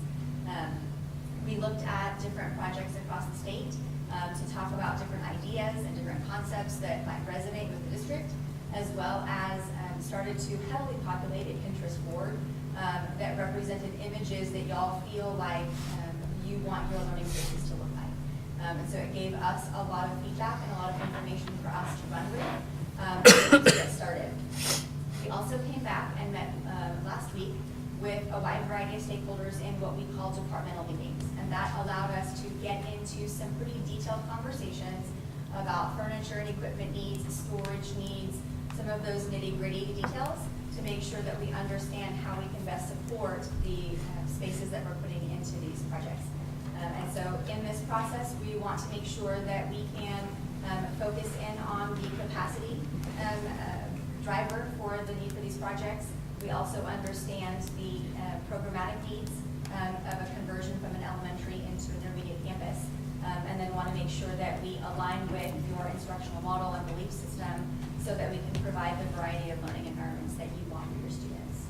We looked at different projects across the state to talk about different ideas and different concepts that might resonate with the district, as well as started to heavily populate a Pinterest board that represented images that y'all feel like you want your learning spaces to look like. And so it gave us a lot of feedback and a lot of information for us to run with to get started. We also came back and met last week with a wide variety of stakeholders in what we call departmental meetings. And that allowed us to get into some pretty detailed conversations about furniture and equipment needs, storage needs, some of those nitty-gritty details, to make sure that we understand how we can best support the spaces that we're putting into these projects. And so in this process, we want to make sure that we can focus in on the capacity driver for the need for these projects. We also understand the programmatic needs of a conversion from an elementary into an intermediate campus, and then want to make sure that we align with your instructional model and belief system so that we can provide the variety of learning environments that you want for your students.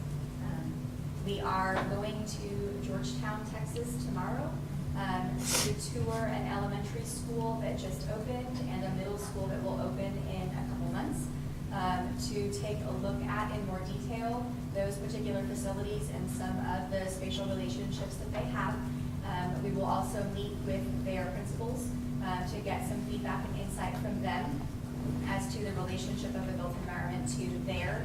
We are going to Georgetown, Texas tomorrow to tour an elementary school that just opened and a middle school that will open in a couple months, to take a look at in more detail those particular facilities and some of the spatial relationships that they have. We will also meet with their principals to get some feedback and insight from them as to the relationship of the built environment to their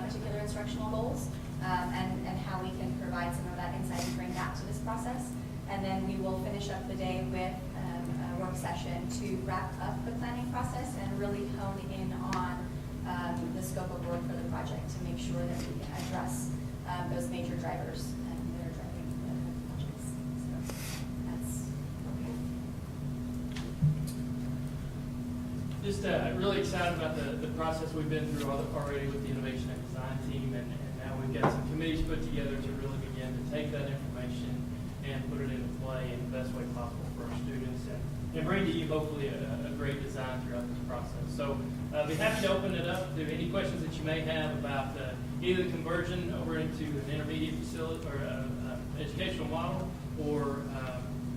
particular instructional goals, and how we can provide some of that insight and bring that to this process. And then we will finish up the day with a work session to wrap up the planning process and really hone in on the scope of work for the project to make sure that we can address those major drivers that are driving the projects. So that's okay. Just really excited about the process we've been through already with the innovation and design team, and now we've got some committees put together to really begin to take that information and put it into play in the best way possible for our students, and bring to you hopefully a great design throughout this process. So I'd be happy to open it up to any questions that you may have about either the conversion over into an intermediate facility or educational model, or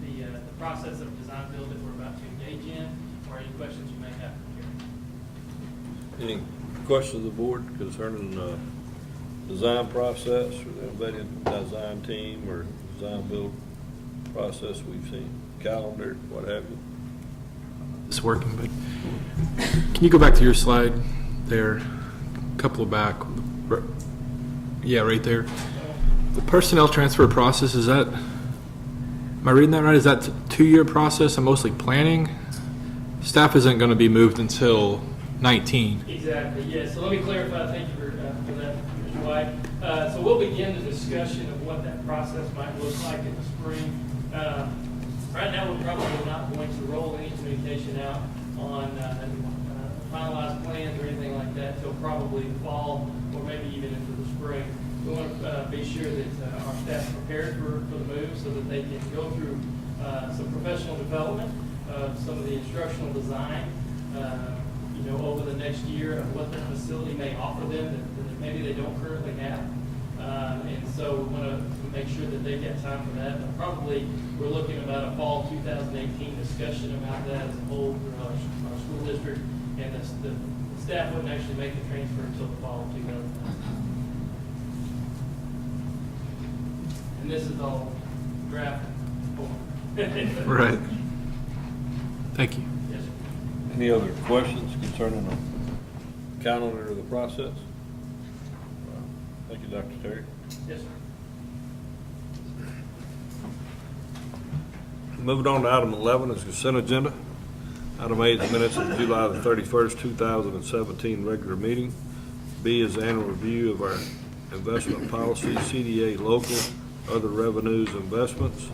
the process of design build that we're about to engage in, or any questions you may have from here. Any questions of the board concerning the design process, or the embedded design team, or design build process we've seen, calendar, what have you? It's working, but can you go back to your slide there, a couple of back? Yeah, right there. The personnel transfer process, is that, am I reading that right? Is that a 2-year process and mostly planning? Staff isn't going to be moved until 19. Exactly, yeah. So let me clarify. Thank you for that, Mr. White. So we'll begin the discussion of what that process might look like in the spring. Right now, we're probably not going to roll any communication out on finalized plans or anything like that till probably the fall, or maybe even into the spring. We want to be sure that our staff's prepared for the move, so that they can go through some professional development, some of the instructional design, over the next year of what their facility may offer them that maybe they don't currently have. And so we want to make sure that they get time for that. But probably we're looking about a fall 2018 discussion about that as a whole for our school district, and the staff wouldn't actually make the transfer until the fall of 2019. And this is all draft form. Right. Thank you. Yes, sir. Any other questions concerning the calendar of the process? Thank you, Dr. Terry. Yes, sir. Moving on to item 11 is consent agenda. Item A is the minutes of July the 31st, 2017 regular meeting. B is the annual review of our investment policy, CDA local, other revenues, investments.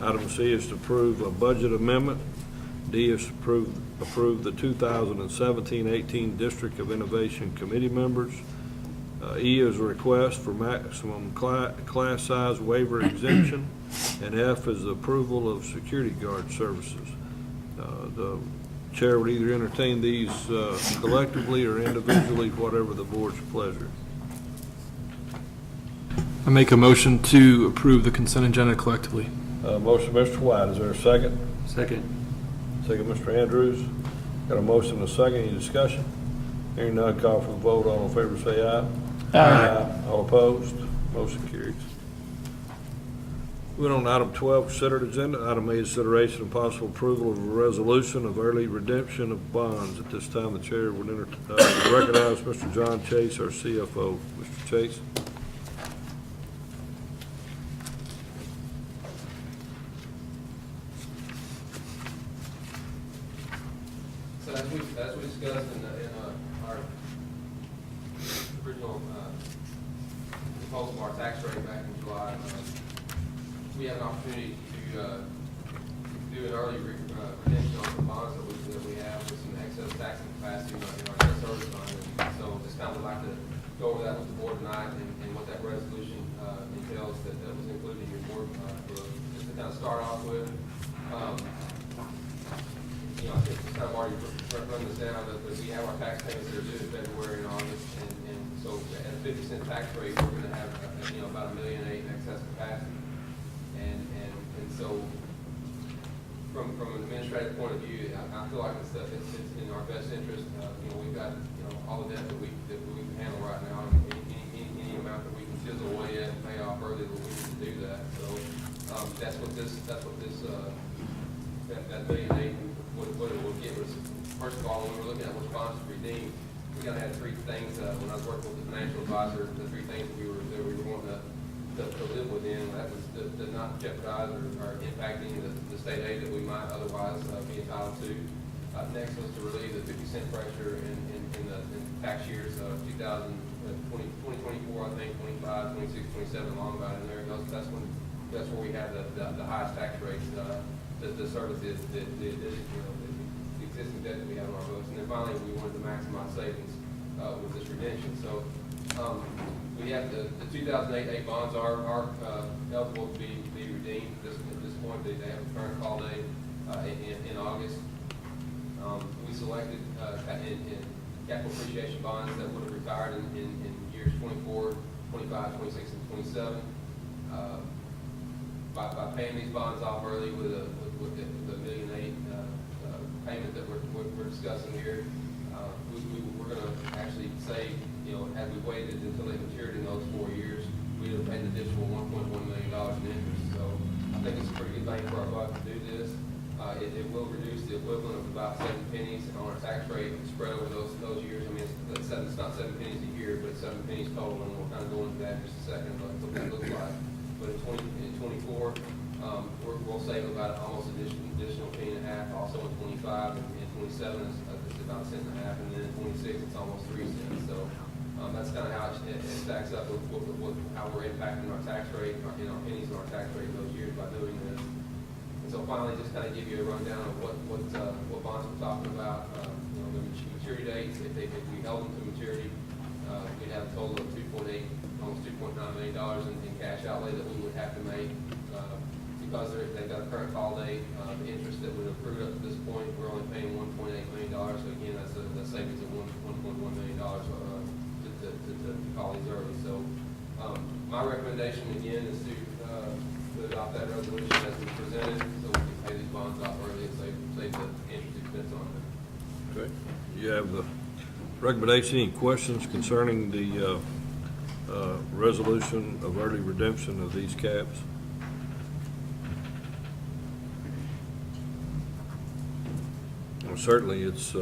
Item C is to approve a budget amendment. D is to approve the 2017-18 District of Innovation Committee members. E is a request for maximum class size waiver exemption. And F is the approval of security guard services. The chair would either entertain these collectively or individually, whatever the board's pleasure. I make a motion to approve the consent agenda collectively. Motion, Mr. White. Is there a second? Second. Second, Mr. Andrews. Got a motion and a second. Any discussion? Hearing none, call for the vote. All in favor say aye. Aye. All opposed? Motion carries. Moving on to item 12, considered agenda. Item A is consideration and possible approval of a resolution of early redemption of bonds. At this time, the chair would recognize Mr. John Chase, our CFO. Mr. Chase. So as we discussed in our original proposal of our tax rate back in July, we have an opportunity to do an early redemption on the bonds that we have with some excess taxing capacity in our debt service fund. And so just kind of would like to go over that with the board tonight and what that resolution entails that was included in your board book. Just to kind of start off with, I think it's kind of already run this down, but we have our tax payments that are due in February and August, and so at a 50-cent tax rate, we're going to have about $1.8 million in excess capacity. And so, from an administrative point of view, I feel like it's in our best interest. We've got all the debt that we can handle right now, and any amount that we can chisel away at and pay off early, we need to do that. So that's what this that $1.8 million what it will give us. First of all, when we were looking at which bonds to redeem, we kind of had three things. When I was working with the financial advisor, the three things that we were wanting to live within, that was to not jeopardize or impact any of the state aid that we might otherwise be entitled to. Next was to relieve the 50-cent pressure in the tax years 2024, I think, 25, 26, 27, along about in there. That's where we have the highest tax rates to service the existing debt that we have on our books. And then finally, we wanted to maximize savings with this redemption. So we have the 2008 bonds are eligible to be redeemed at this point. They have a current call date in August. We selected in capital appreciation bonds that would have retired in years 24, 25, 26, and 27. By paying these bonds off early with the $1.8 million payment that we're discussing here, we're going to actually save, had we waited until they matured in those 4 years, we'd have paid an additional $1.1 million in interest. So I think it's a pretty good bang for our buck to do this. It will reduce the equivalent of about 7 pennies on our tax rate spread over those years. I mean, it's not 7 pennies a year, but 7 pennies total, and we'll kind of go into that in just a second, what that looks like. But in 24, we'll save about almost additional penny and a half. Also in 25 and 27, it's about $0.01 and a half, and then in 26, it's almost 3 cents. So that's kind of how it stacks up with how we're impacting our tax rate, our pennies in our tax rate in those years by doing this. And so finally, just kind of give you a rundown of what bonds we're talking about. The maturity dates, if we held them to maturity, we'd have a total of almost $2.9 million in cash outlay that we would have to make. Because they've got a current call date, the interest that would accrue up to this point, we're only paying $1.8 million. So again, that's a savings of $1.1 million to call these early. So my recommendation again is to adopt that resolution as we presented, so we can pay these bonds off early and save the interest expense on them. Okay. You have the recommendation. Any questions concerning the resolution of early redemption of these caps? Well, certainly, it's.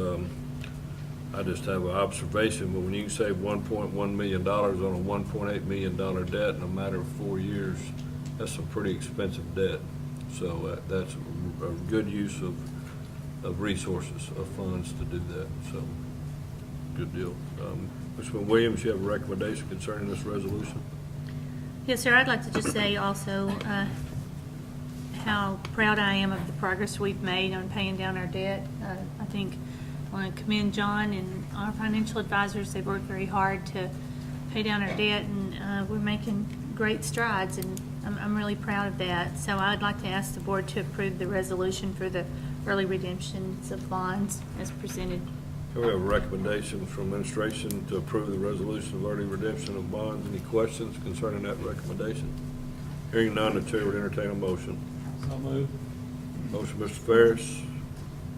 I just have an observation, but when you can save $1.1 million on a $1.8 million debt in a matter of 4 years, that's some pretty expensive debt. So that's a good use of resources, of funds to do that, so good deal. Ms. Williams, you have a recommendation concerning this resolution? Yes, sir. I'd like to just say also how proud I am of the progress we've made on paying down our debt. I think I want to commend John and our financial advisors. They've worked very hard to pay down our debt, and we're making great strides, and I'm really proud of that. So I'd like to ask the board to approve the resolution for the early redemptions of bonds as presented. We have a recommendation from administration to approve the resolution of early redemption of bonds. Any questions concerning that recommendation? Hearing none, the chair would entertain a motion. So moved. Motion, Mr. Ferris.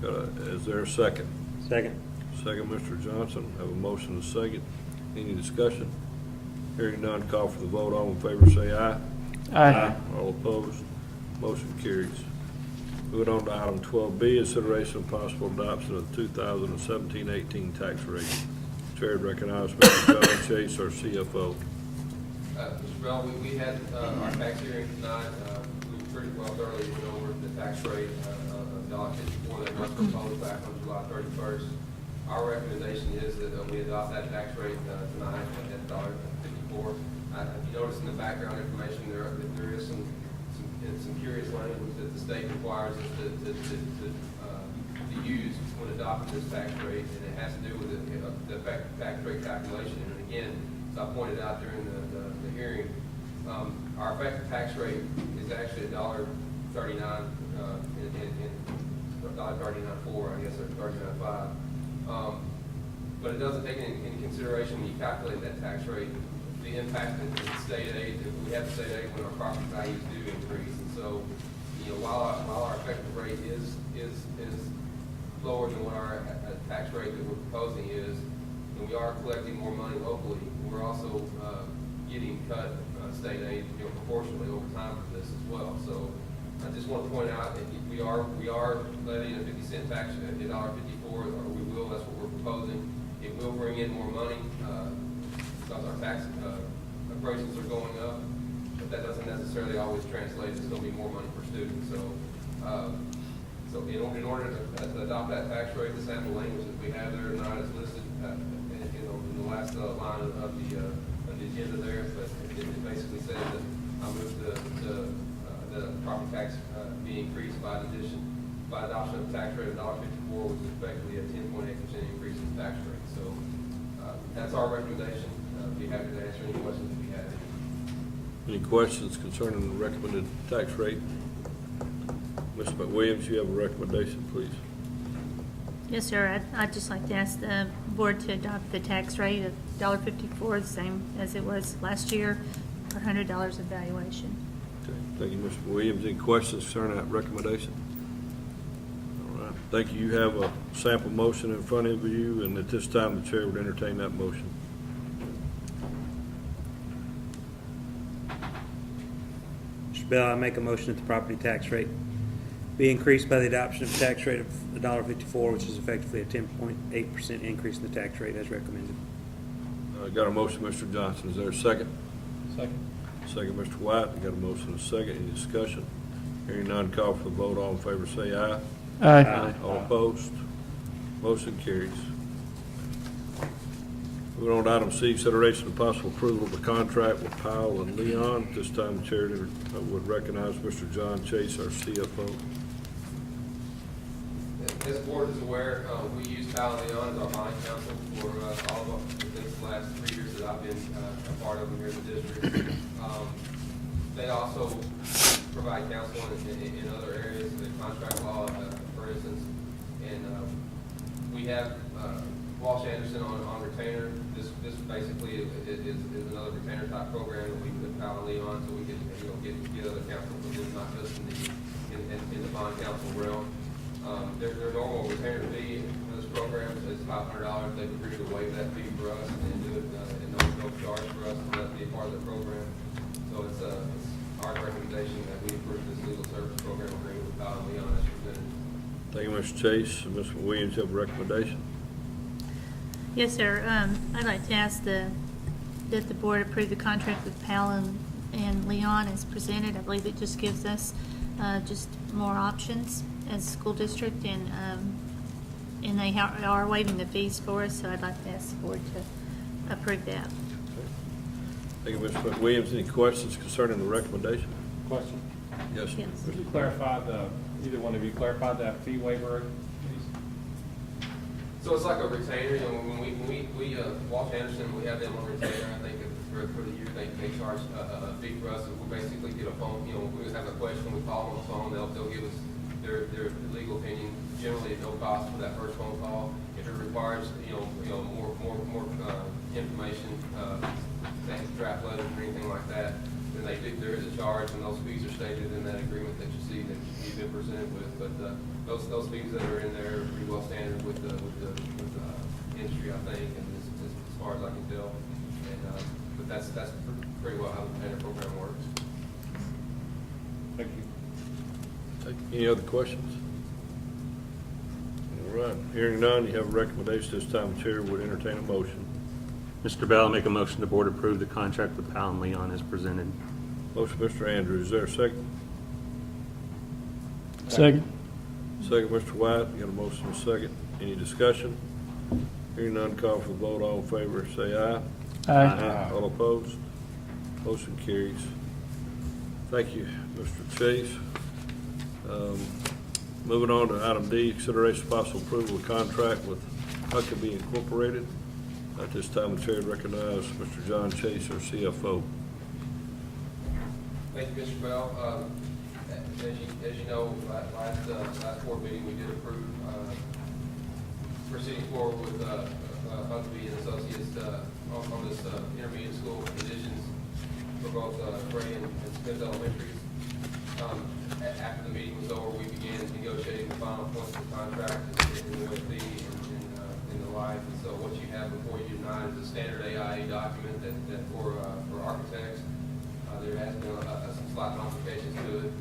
Is there a second? Second. Second, Mr. Johnson. Have a motion and a second. Any discussion? Hearing none, call for the vote. All in favor say aye. Aye. All opposed? Motion carries. Moving on to item 12B, consideration of possible adoption of the 2017-18 tax rate. Chair would recognize Mr. John Chase, our CFO. Mr. Bell, we had our tax hearing tonight. We pretty well thoroughly went over the tax rate of $1.54 that was proposed back on July 31st. Our recommendation is that we adopt that tax rate tonight at $1.54. If you notice in the background information, there is some curious language that the state requires us to use when adopting this tax rate, and it has to do with the effective tax rate calculation. And again, as I pointed out during the hearing, our effective tax rate is actually $1.39 $1.39.4, I guess, or $1.39.5. But it doesn't take into consideration when you calculate that tax rate the impact of the state aid. We have state aid when our property values do increase, and so while our effective rate is lower than what our tax rate that we're proposing is, and we are collecting more money locally, we're also getting cut state aid proportionally over time for this as well. So I just want to point out that we are levying a 50-cent tax at $1.54, or we will. That's what we're proposing. It will bring in more money because our tax appraisals are going up, but that doesn't necessarily always translate. It's going to be more money per student. So in order to adopt that tax rate, the sample language that we have there tonight is listed in the last line of the agenda there, but it basically says that I move the property tax be increased by adoption of a tax rate of $1.54, which is effectively a 10.8% increase in the tax rate. So that's our recommendation. I'd be happy to answer any questions if you have any. Any questions concerning the recommended tax rate? Ms. McWilliams, you have a recommendation, please. Yes, sir. I'd just like to ask the board to adopt the tax rate of $1.54, the same as it was last year, for $100 of valuation. Okay, thank you, Mr. Williams. Any questions concerning that recommendation? All right, thank you. You have a sample motion in front of you, and at this time, the chair would entertain that motion. Mr. Bell, I make a motion that the property tax rate be increased by the adoption of a tax rate of $1.54, which is effectively a 10.8% increase in the tax rate as recommended. Got a motion, Mr. Johnson. Is there a second? Second. Second, Mr. White. I got a motion and a second. Any discussion? Hearing none, call for the vote. All in favor say aye. Aye. All opposed? Motion carries. Moving on to item C, consideration of possible approval of the contract with Powell and Leon. At this time, the chair would recognize Mr. John Chase, our CFO. As the board is aware, we use Powell and Leon as our bond counsel for all of the last 3 years that I've been a part of them here in the district. They also provide counsel in other areas, the contract law, for instance. And we have Walsh Anderson on retainer. This basically is another retainer type program that we put Powell and Leon so we can get other counsel from them, not just in the bond counsel realm. Their normal retainer fee for this program is $500. They've agreed to waive that fee for us and do it and no charge for us to let be a part of the program. So it's our recommendation that we approve this legal service program agreement with Powell and Leon as presented. Thank you, Mr. Chase. Ms. Williams, you have a recommendation? Yes, sir. I'd like to ask that the board approve the contract with Powell and Leon as presented. I believe it just gives us just more options as a school district, and they are waiving the fees for us, so I'd like to ask the board to approve that. Thank you, Mr. Williams. Any questions concerning the recommendation? Question. Yes, sir. Yes. Could you clarify either one of you clarify that fee waiver, please? So it's like a retainer, you know, when we Walsh Anderson, we have them on retainer, I think for the year, they charge a fee for us, and we basically get a phone, you know, when we have a question, we call them on the phone, they'll give us their legal opinion, generally at no cost for that first phone call. If it requires, you know, more information, things, draft letters or anything like that, then there is a charge, and those fees are stated in that agreement that you see that you've been presented with. But those fees that are in there are pretty well standard with the industry, I think, and as far as I can tell. And but that's pretty well how the retainer program works. Thank you. Any other questions? All right, hearing none, you have a recommendation. This time, the chair would entertain a motion. Mr. Bell, I make a motion the board approve the contract with Powell and Leon as presented. Motion, Mr. Andrews. Is there a second? Second. Second, Mr. White. You got a motion and a second. Any discussion? Hearing none, call for the vote. All in favor, say aye. Aye. All opposed? Motion carries. Thank you, Mr. Chase. Moving on to item D, consideration of possible approval of contract with Huckabee Incorporated. At this time, the chair would recognize Mr. John Chase, our CFO. Thank you, Mr. Bell. As you know, last board meeting, we did approve proceeding forward with Huckabee and Associates on this intermediate school positions for both Gray and Smith Elementaries. After the meeting was over, we began negotiating the final points of the contract in the OFD and the like. And so what you have before you tonight is a standard AIA document that for architects. There has been some slight modifications to it.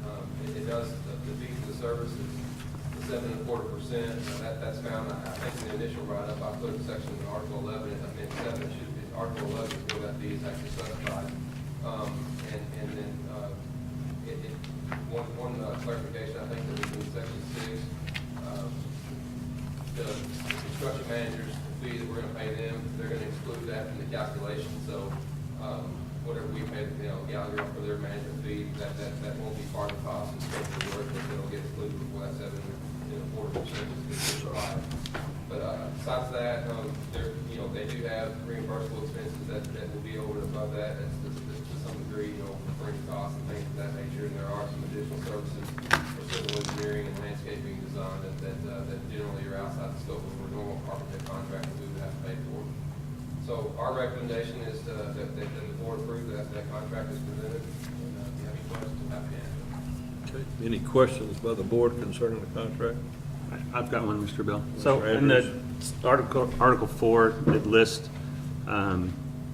It does, the fee for the service is 7.25%. That's found, I think in the initial write-up, I put in section Article 11, I meant 7, it should be Article 11 is where that fee is actually specified. And then one clarification, I think that was in section 6. The construction managers, the fee that we're going to pay them, they're going to exclude that from the calculation. So whatever we pay, Gallagher for their management fee, that won't be part of the cost of the scope of the work, but it'll get included before that 7.25% is provided. But besides that, they do have reimbursable expenses that will be over and above that. That's to some degree, fringe costs and things of that nature. And there are some additional services for civil engineering and landscaping design that generally are outside the scope of a normal architect contract that we would have to pay for. So our recommendation is that the board approve that contract is presented. And if you have any questions, I'm happy to answer. Okay. Any questions by the board concerning the contract? I've got one, Mr. Bell. Mr. So in the Andrews. Article 4, it lists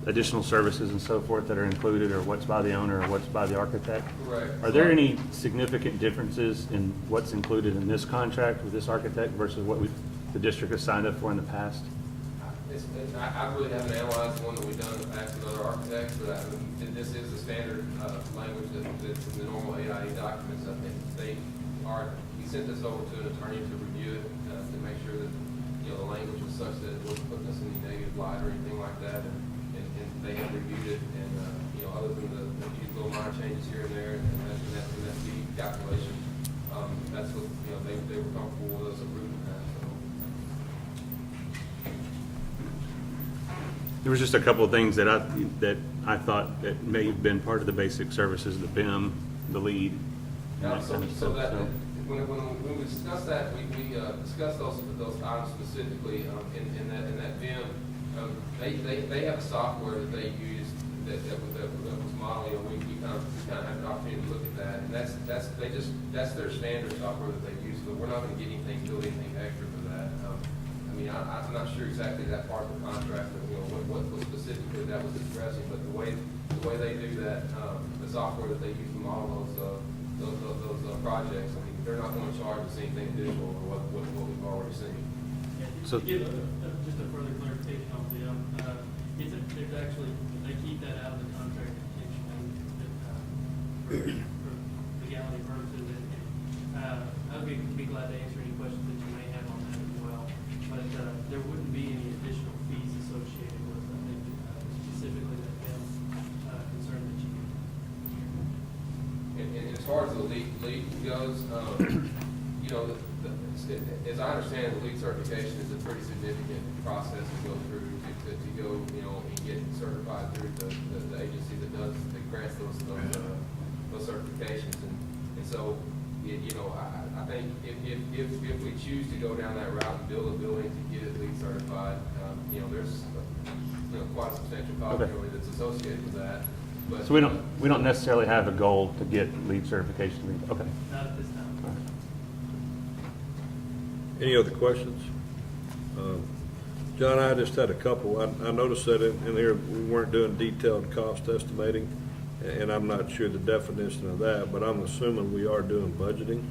additional services and so forth that are included, or what's by the owner or what's by the architect. Correct. Are there any significant differences in what's included in this contract with this architect versus what the district has signed up for in the past? I really haven't analyzed the one that we've done in the past with other architects, but this is the standard language that's in the normal AIA documents. I think we sent this over to an attorney to review it to make sure that the language was such that it wasn't putting us in any negative light or anything like that. And they have reviewed it, and other than the few little minor changes here and there, and that fee calculation, that's what they were comfortable with us approving that. So. There was just a couple of things that I thought that may have been part of the basic services, the BIM, the lead. When we discussed that, we discussed those items specifically in that BIM. They have a software that they use that was modeling. We kind of had an opportunity to look at that, and that's their standard software that they use. So we're not going to get build anything extra for that. I'm not sure exactly that part of the contract, what specifically that was addressing, but the way they do that, the software that they use to model those projects, they're not going to charge us anything additional to what we've already seen. So, give just a further clarification on them. It's actually, they keep that out of the contract intentionally for legality purposes, and be glad to answer any questions that you may have on that as well. But there wouldn't be any additional fees associated with, I think, specifically that bill concern that you And as far as the lead goes, you know, as I understand, the lead certification is a pretty significant process to go through to go, you know, and get certified through the agency that grants those certifications. And so, you know, I think if we choose to go down that route and build a building to get it LEED certified, you know, there's, you know, quite a substantial cost really that's associated with that. But, So we don't necessarily have a goal to get LEED certification. Okay. not at this time. Any other questions? John, I just had a couple. I noticed that in there, we weren't doing detailed cost estimating, and I'm not sure the definition of that, but I'm assuming we are doing budgeting.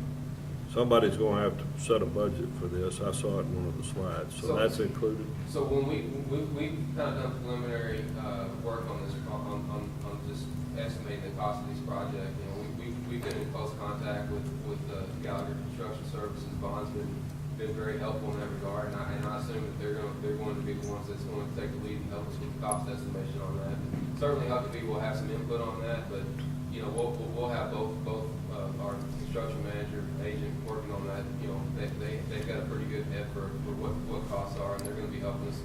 Somebody's gonna have to set a budget for this. I saw it in one of the slides, so that's included. So when we've kind of done preliminary work on this, on just estimating the cost of these projects, you know, we've been in close contact with Gallagher Construction Services. Bond's been very helpful in that regard, and I assume that they're going to be the ones that's going to take the lead and help us with the cost estimation on that. Certainly, Huckabee will have some input on that, but you know, we'll have both our construction manager and agent working on that. You know, they've got a pretty good head for what costs are, and they're going to be helping us,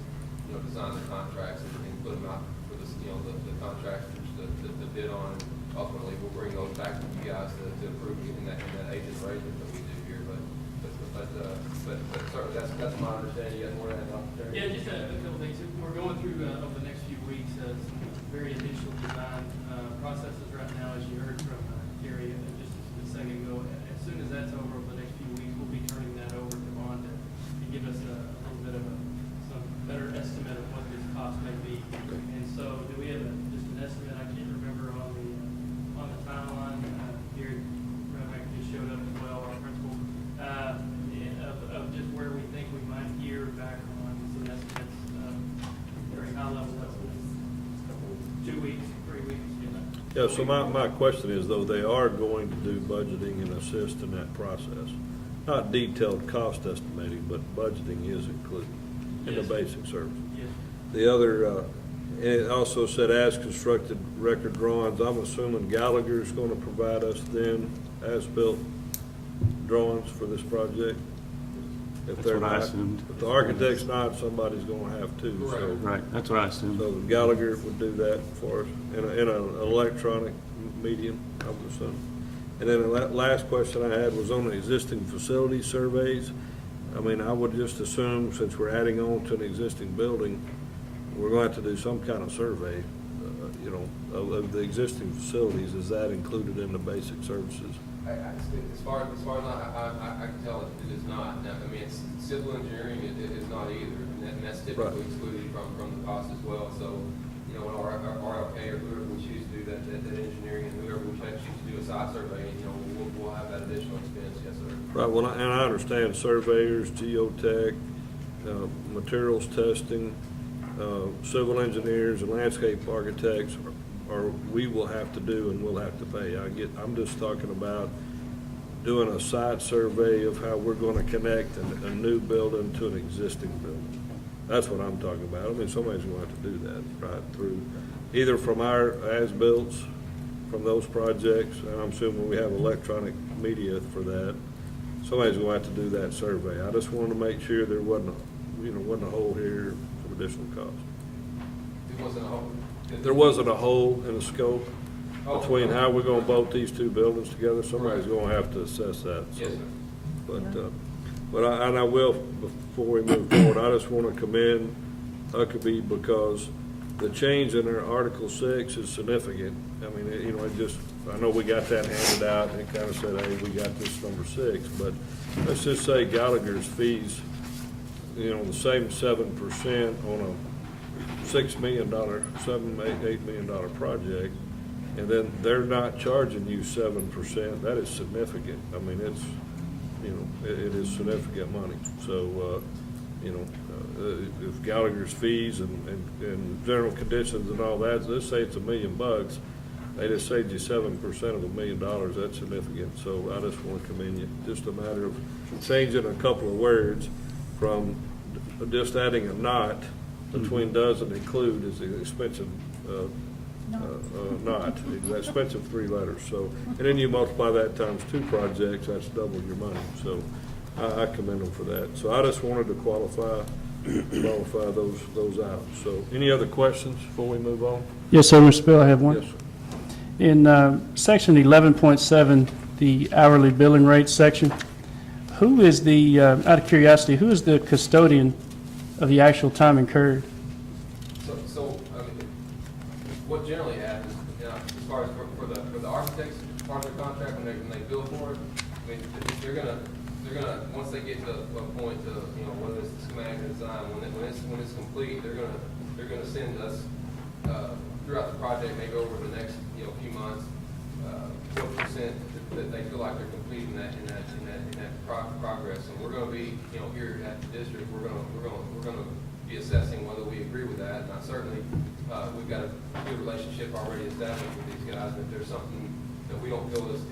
you know, design the contracts and put them out for this, you know, the contractors to bid on. And ultimately, we'll bring those back to you guys to approve in that agent arrangement that we do here. But certainly that's my understanding. You guys want to add an opportunity? Yeah, just a couple things. We're going through over the next few weeks some very initial design processes right now, as you heard from Gary just a second ago. As soon as that's over the next few weeks, we'll be turning that over to Bond to give us a little bit of some better estimate of what this cost may be. And so, do we have just an estimate? I can't remember on the timeline. Gary Redmack just showed up as well, our principal. Of just where we think we might hear back on some estimates, very high level estimates. 2 weeks, 3 weeks, you know. Yeah, so my question is, though, they are going to do budgeting and assist in that process. Not detailed cost estimating, but budgeting is included in the basic service. Yes. The other, and it also said as constructed record drawings. I'm assuming Gallagher's going to provide us then as-built drawings for this project? If That's they're what I not, assumed. if the architect's not, somebody's going to have to. So, Right, that's what I assumed. so Gallagher would do that for us in an electronic medium, I would assume. And then the last question I had was on the existing facility surveys. I mean, I would just assume, since we're adding on to an existing building, we're going to have to do some kind of survey, you know, of the existing facilities. Is that included in the basic services? As far as I can tell, it is not. Now, I mean, it's civil engineering it is not either, and that's typically excluded from the cost as well. So, you know, our RLK or whoever we choose to do that engineering, and whoever we choose to do a site survey, you know, we'll have that additional expense. Yes, sir. Right. Well, and I understand surveyors, geotech, materials testing, civil engineers, and landscape architects we will have to do and we'll have to pay. I'm just talking about doing a site survey of how we're going to connect a new building to an existing building. That's what I'm talking about. I mean, somebody's going to have to do that, right, through either from our as-builts from those projects, and I'm assuming we have electronic media for that. Somebody's going to have to do that survey. I just wanted to make sure there wasn't a hole here for additional cost. It wasn't a hole. There wasn't a hole in the scope between how we're going to bolt these two buildings together. Somebody's going to have to assess that. So. Yes, sir. But I will, before we move forward, I just want to commend Huckabee because the change in our Article 6 is significant. I mean, you know, I know we got that handed out and it kind of said, hey, we got this number 6, but let's just say Gallagher's fees, you know, the same 7% on a $6 million, $8 million project, and then they're not charging you 7%. That is significant. I mean, it's, you know, it is significant money. So, you know, if Gallagher's fees and general conditions and all that, let's say it's $1 million, They just saved you 7% of $1 million. That's significant. So I just want to commend you. Just a matter of changing a couple of words from just adding a not between does and include is an expensive not. It's an expensive 3 letters. So, and then you multiply that times 2 projects, that's double your money. So I commend them for that. So I just wanted to qualify those out. So any other questions before we move on? Yes, sir, Mr. Bell, I have one. Yes, sir. In section 11.7, the hourly billing rate section, who is the, out of curiosity, who is the custodian of the actual time incurred? So, I mean, what generally happens, you know, as far as for the architects, part of their contract, when they bill for it, I mean, they're gonna, once they get to a point to, you know, whether it's the schematic design, when it's complete, they're gonna send us, throughout the project, maybe over the next, you know, few months, what percent that they feel like they're completing that progress. And we're gonna be, you know, here at the district, we're gonna be assessing whether we agree with that. And certainly, we've got a good relationship already established with these guys. And if there's something that we don't feel is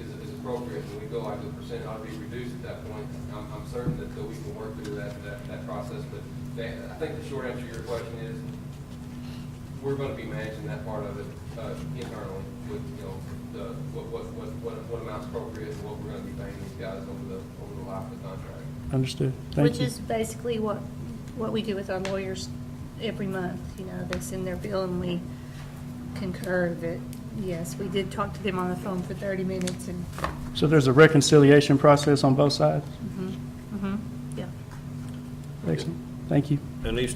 appropriate, and we feel like the percent ought to be reduced at that point, I'm certain that we can work through that process. But I think the short answer to your question is, we're going to be managing that part of it internally with, you know, what amount's appropriate and what we're going to be paying these guys over the life of the contract. Understood. Thank you. Which is basically what we do with our lawyers every month. You know, they send their bill and we concur that, yes, we did talk to them on the phone for 30 minutes. And So there's a reconciliation process on both sides? yeah. Excellent. Thank you. And these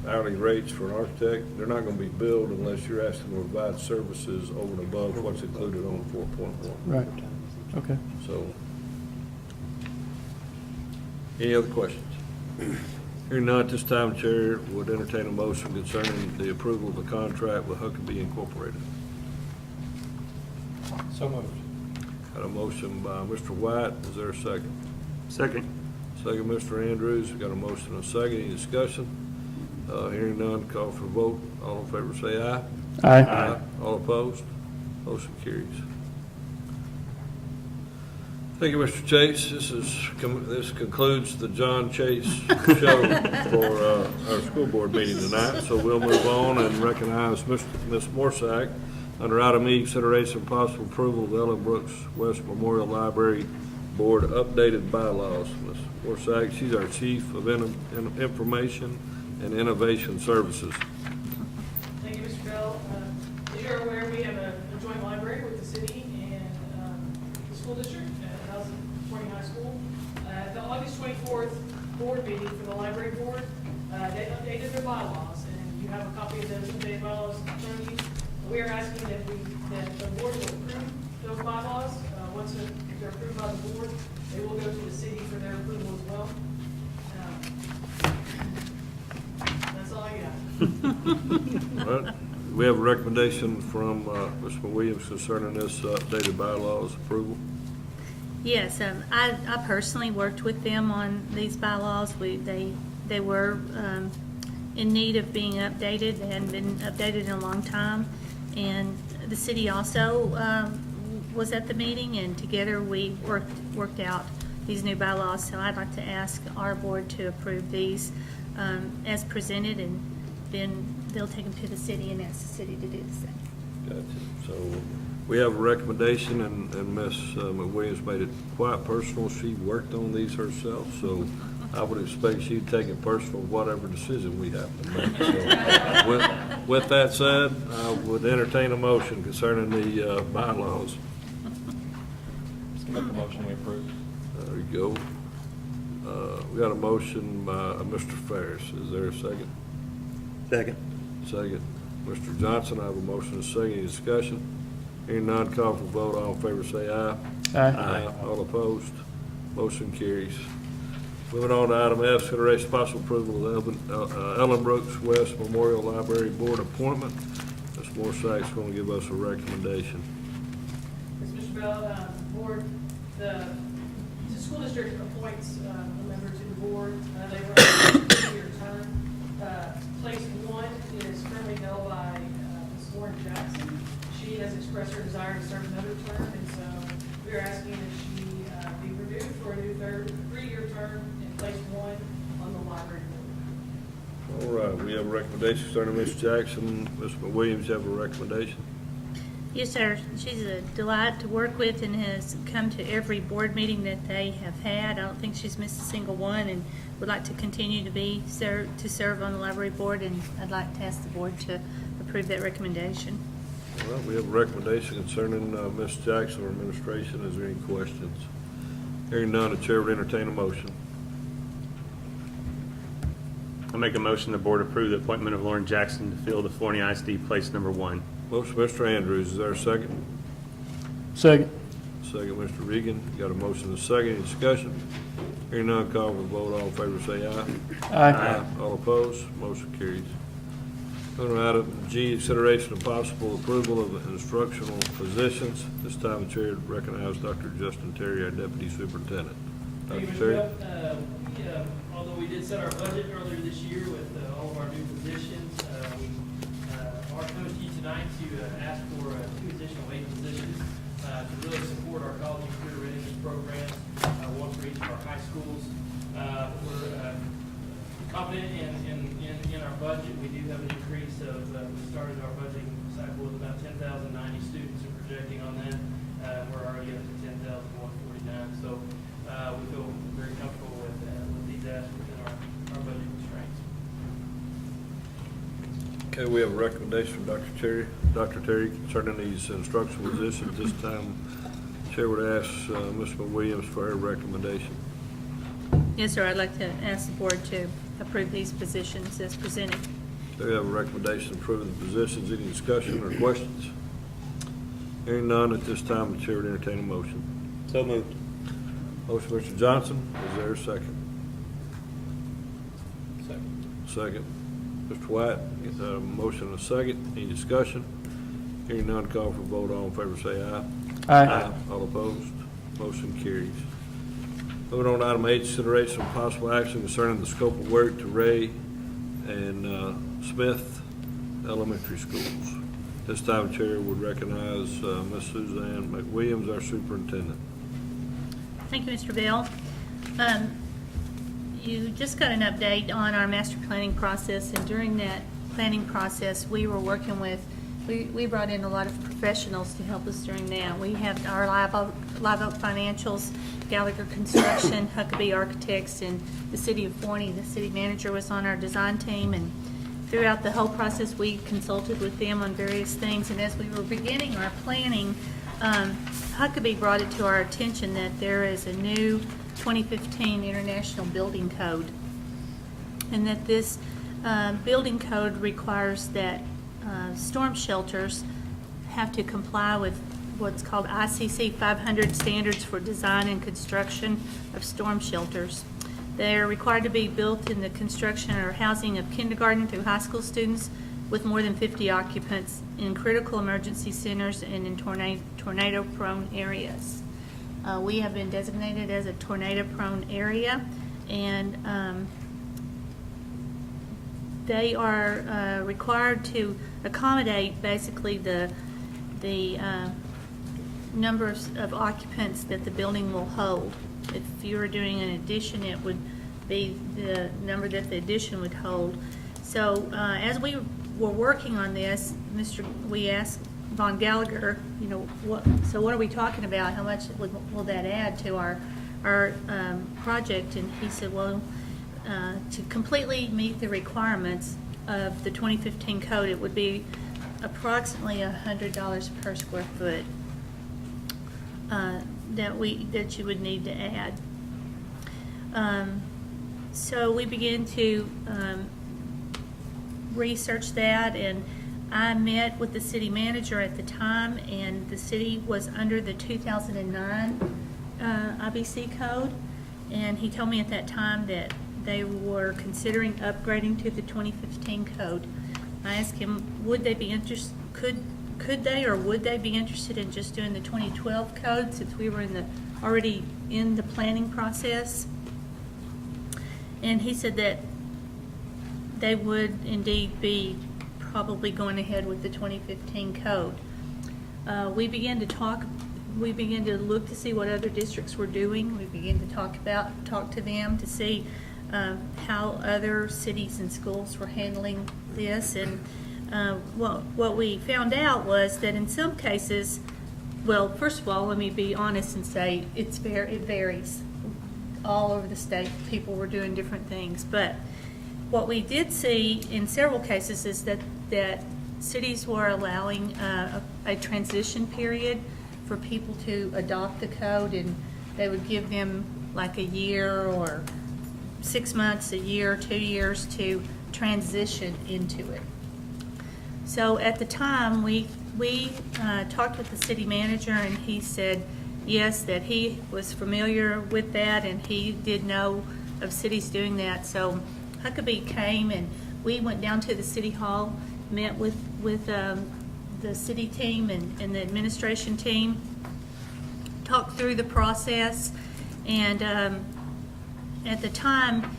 hourly rates for an architect, they're not going to be billed unless you're asking to provide services over and above what's included on 4.1. Right. Okay. So, any other questions? Hearing none at this time, Chair would entertain a motion concerning the approval of the contract with Huckabee Incorporated. So moved. Got a motion by Mr. White. Is there a second? Second. Second, Mr. Andrews. Got a motion and a second. Any discussion? Hearing none, call for a vote. All in favor say aye. Aye. All opposed? Motion carries. Thank you, Mr. Chase. This concludes the John Chase show for our school board meeting tonight. So we'll move on and recognize Ms. Morsack under item E, consideration of possible approval of Ellen Brooks West Memorial Library Board updated bylaws. Ms. Morsack, she's our Chief of Information and Innovation Services. Thank you, Mr. Bell. As you're aware, we have a joint library with the city and the school district at Housing 20 High School. The August 24th board meeting for the library board, they updated their bylaws, and you have a copy of those updated bylaws in front of you. We are asking that the board will approve those bylaws. If they're approved by the board, they will go to the city for their approval as well. That's all I got. All right. We have a recommendation from Mr. Williams concerning this updated bylaws approval. Yes, I personally worked with them on these bylaws. They were in need of being updated. They hadn't been updated in a long time. And the city also was at the meeting, and together we worked out these new bylaws. So I'd like to ask our board to approve these as presented, and then they'll take them to the city and ask the city to do the same. Gotcha. So we have a recommendation, and Ms. McWilliams made it quite personal. She worked on these herself, so I would expect she'd take it personal, whatever decision we have to make. So with that said, I would entertain a motion concerning the bylaws. Let's make a motion, we approve. There you go. We got a motion by Mr. Ferris. Is there a second? Second. Second. Mr. Johnson, I have a motion and a second. Any discussion? Hearing none, call for vote. All in favor say aye. Aye. All opposed? Motion carries. Moving on to item F, consideration possible approval of Ellen Brooks West Memorial Library Board appointment. Ms. Morsack's going to give us a recommendation. As Mr. Bell, board, the school district appoints a member to the board. They run a 2-year term. Place 1 is currently held by Ms. Lauren Jackson. She she has expressed her desire to serve another term, and so we are asking that she be renewed for a new three-year term and place one on the library board. All right, we have a recommendation concerning Ms. Jackson. Ms. McWilliams, you have a recommendation? Yes, sir. She's a delight to work with and has come to every board meeting that they have had. I don't think she's missed a single one, and would like to continue to serve on the library board, and I'd like to ask the board to approve that recommendation. All right, we have a recommendation concerning Ms. Jackson or administration. Is there any questions? Hearing none, the chair would entertain a motion. I make a motion the board approve the appointment of Lauren Jackson to fill the Forney ISD place number 1. Motion, Mr. Andrews. Is there a second? Second. Second, Mr. Regan. Got a motion and a second. Any discussion? Hearing none, call for the vote. All in favor say aye. Aye. All opposed? Motion carries. Going to item G, consideration of possible approval of instructional positions. This time the chair would recognize Dr. Justin Terry, our deputy superintendent. Thank you, Dr. Mr. Terry? Bell. Although we did set our budget earlier this year with all of our new positions, we are coming to you tonight to ask for 2 additional 8 positions to really support our college and career readiness programs, one for each of our high schools. We're confident in our budget. We do have an increase of, we started our budgeting cycle with about 10,090 students and projecting on that. We're already up to 10,149. So we feel very comfortable with these asks within our budget constraints. Okay, we have a recommendation from Dr. Terry concerning these instructional positions. This time, Chair would ask Ms. McWilliams for her recommendation. Yes, sir. I'd like to ask the board to approve these positions as presented. Do we have a recommendation to approve the positions? Any discussion or questions? Hearing none, at this time, the chair would entertain a motion. So moved. Motion, Mr. Johnson. Is there a second? Second. Mr. White, motion and a second. Any discussion? Hearing none, call for a vote. All in favor say aye. Aye. All opposed? Motion carries. Moving on to item H, consideration of possible action concerning the scope of work to Ray and Smith Elementary Schools. This time, the chair would recognize Ms. Suzanne McWilliams, our superintendent. Thank you, Mr. Bell. You just got an update on our master planning process, and during that planning process, we were working with, we brought in a lot of professionals to help us during that. We have our Live Oak Financials, Gallagher Construction, Huckabee Architects, and the City of Forney. The city manager was on our design team, and throughout the whole process, we consulted with them on various things. And as we were beginning our planning, Huckabee brought it to our attention that there is a new 2015 International Building Code, and that this building code requires that storm shelters have to comply with what's called ICC 500 standards for design and construction of storm shelters. They are required to be built in the construction or housing of kindergarten through high school students with more than 50 occupants in critical emergency centers and in tornado-prone areas. We have been designated as a tornado-prone area, and they are required to accommodate basically the numbers of occupants that the building will hold. If you were doing an addition, it would be the number that the addition would hold. So as we were working on this, we asked Von Gallagher, you know, what are we talking about? How much will that add to our project? And he said, well, to completely meet the requirements of the 2015 code, it would be approximately $100 per square foot that you would need to add. So we began to research that, and I met with the city manager at the time, and the city was under the 2009 IBC code, and he told me at that time that they were considering upgrading to the 2015 code. I asked him, would they be interested, could they or would they be interested in just doing the 2012 code, since we were already in the planning process? And he said that they would indeed be probably going ahead with the 2015 code. we began to look to see what other districts were doing. We began to talk to them to see how other cities and schools were handling this. And what we found out was that in some cases, well, first of all, let me be honest and say it varies. All over the state, people were doing different things. But what we did see in several cases is that cities were allowing a transition period for people to adopt the code, and they would give them like a year or 6 months, a year, 2 years to transition into it. So at the time, we talked with the city manager, and he said yes, that he was familiar with that, and he did know of cities doing that. So Huckabee came, and we went down to the city hall, met with the city team and the administration team, talked through the process, and at the time,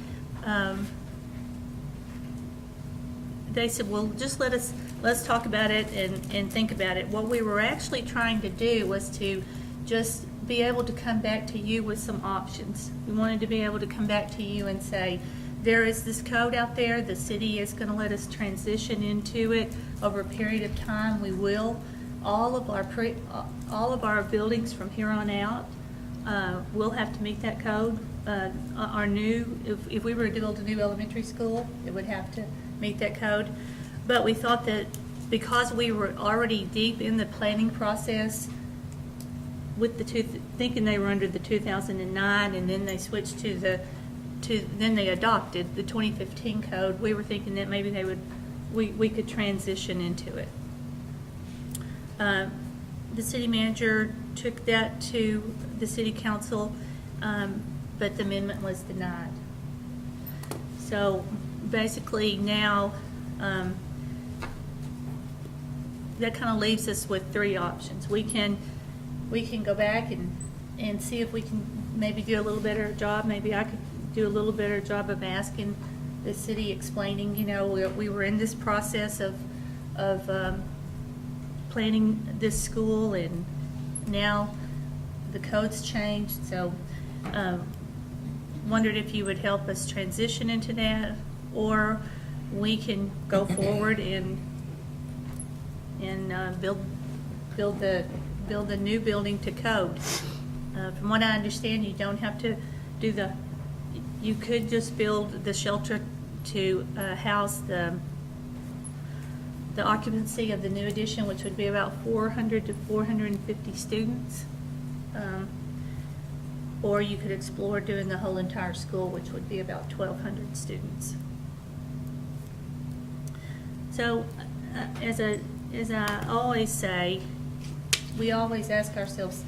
they said, well, just let's talk about it and think about it. What we were actually trying to do was to just be able to come back to you with some options. We wanted to be able to come back to you and say, there is this code out there, the city is going to let us transition into it over a period of time. We will. All of our buildings from here on out will have to meet that code. Our new, if we were to build a new elementary school, it would have to meet that code. But we thought that because we were already deep in the planning process with thinking they were under the 2009, and then they switched then they adopted the 2015 code, we were thinking that maybe we could transition into it. The city manager took that to the city council, but the amendment was denied. So basically now, that kind of leaves us with three options. We can go back and see if we can maybe do a little better job. Maybe I could do a little better job of asking the city, explaining, we were in this process of planning this school, and now the code's changed. So wondered if you would help us transition into that, or we can go forward and build the new building to code. From what I understand, you don't have to do you could just build the shelter to house the occupancy of the new addition, which would be about 400 to 450 students. Or you could explore doing the whole entire school, which would be about 1,200 students. So, as I always say, we always ask ourselves,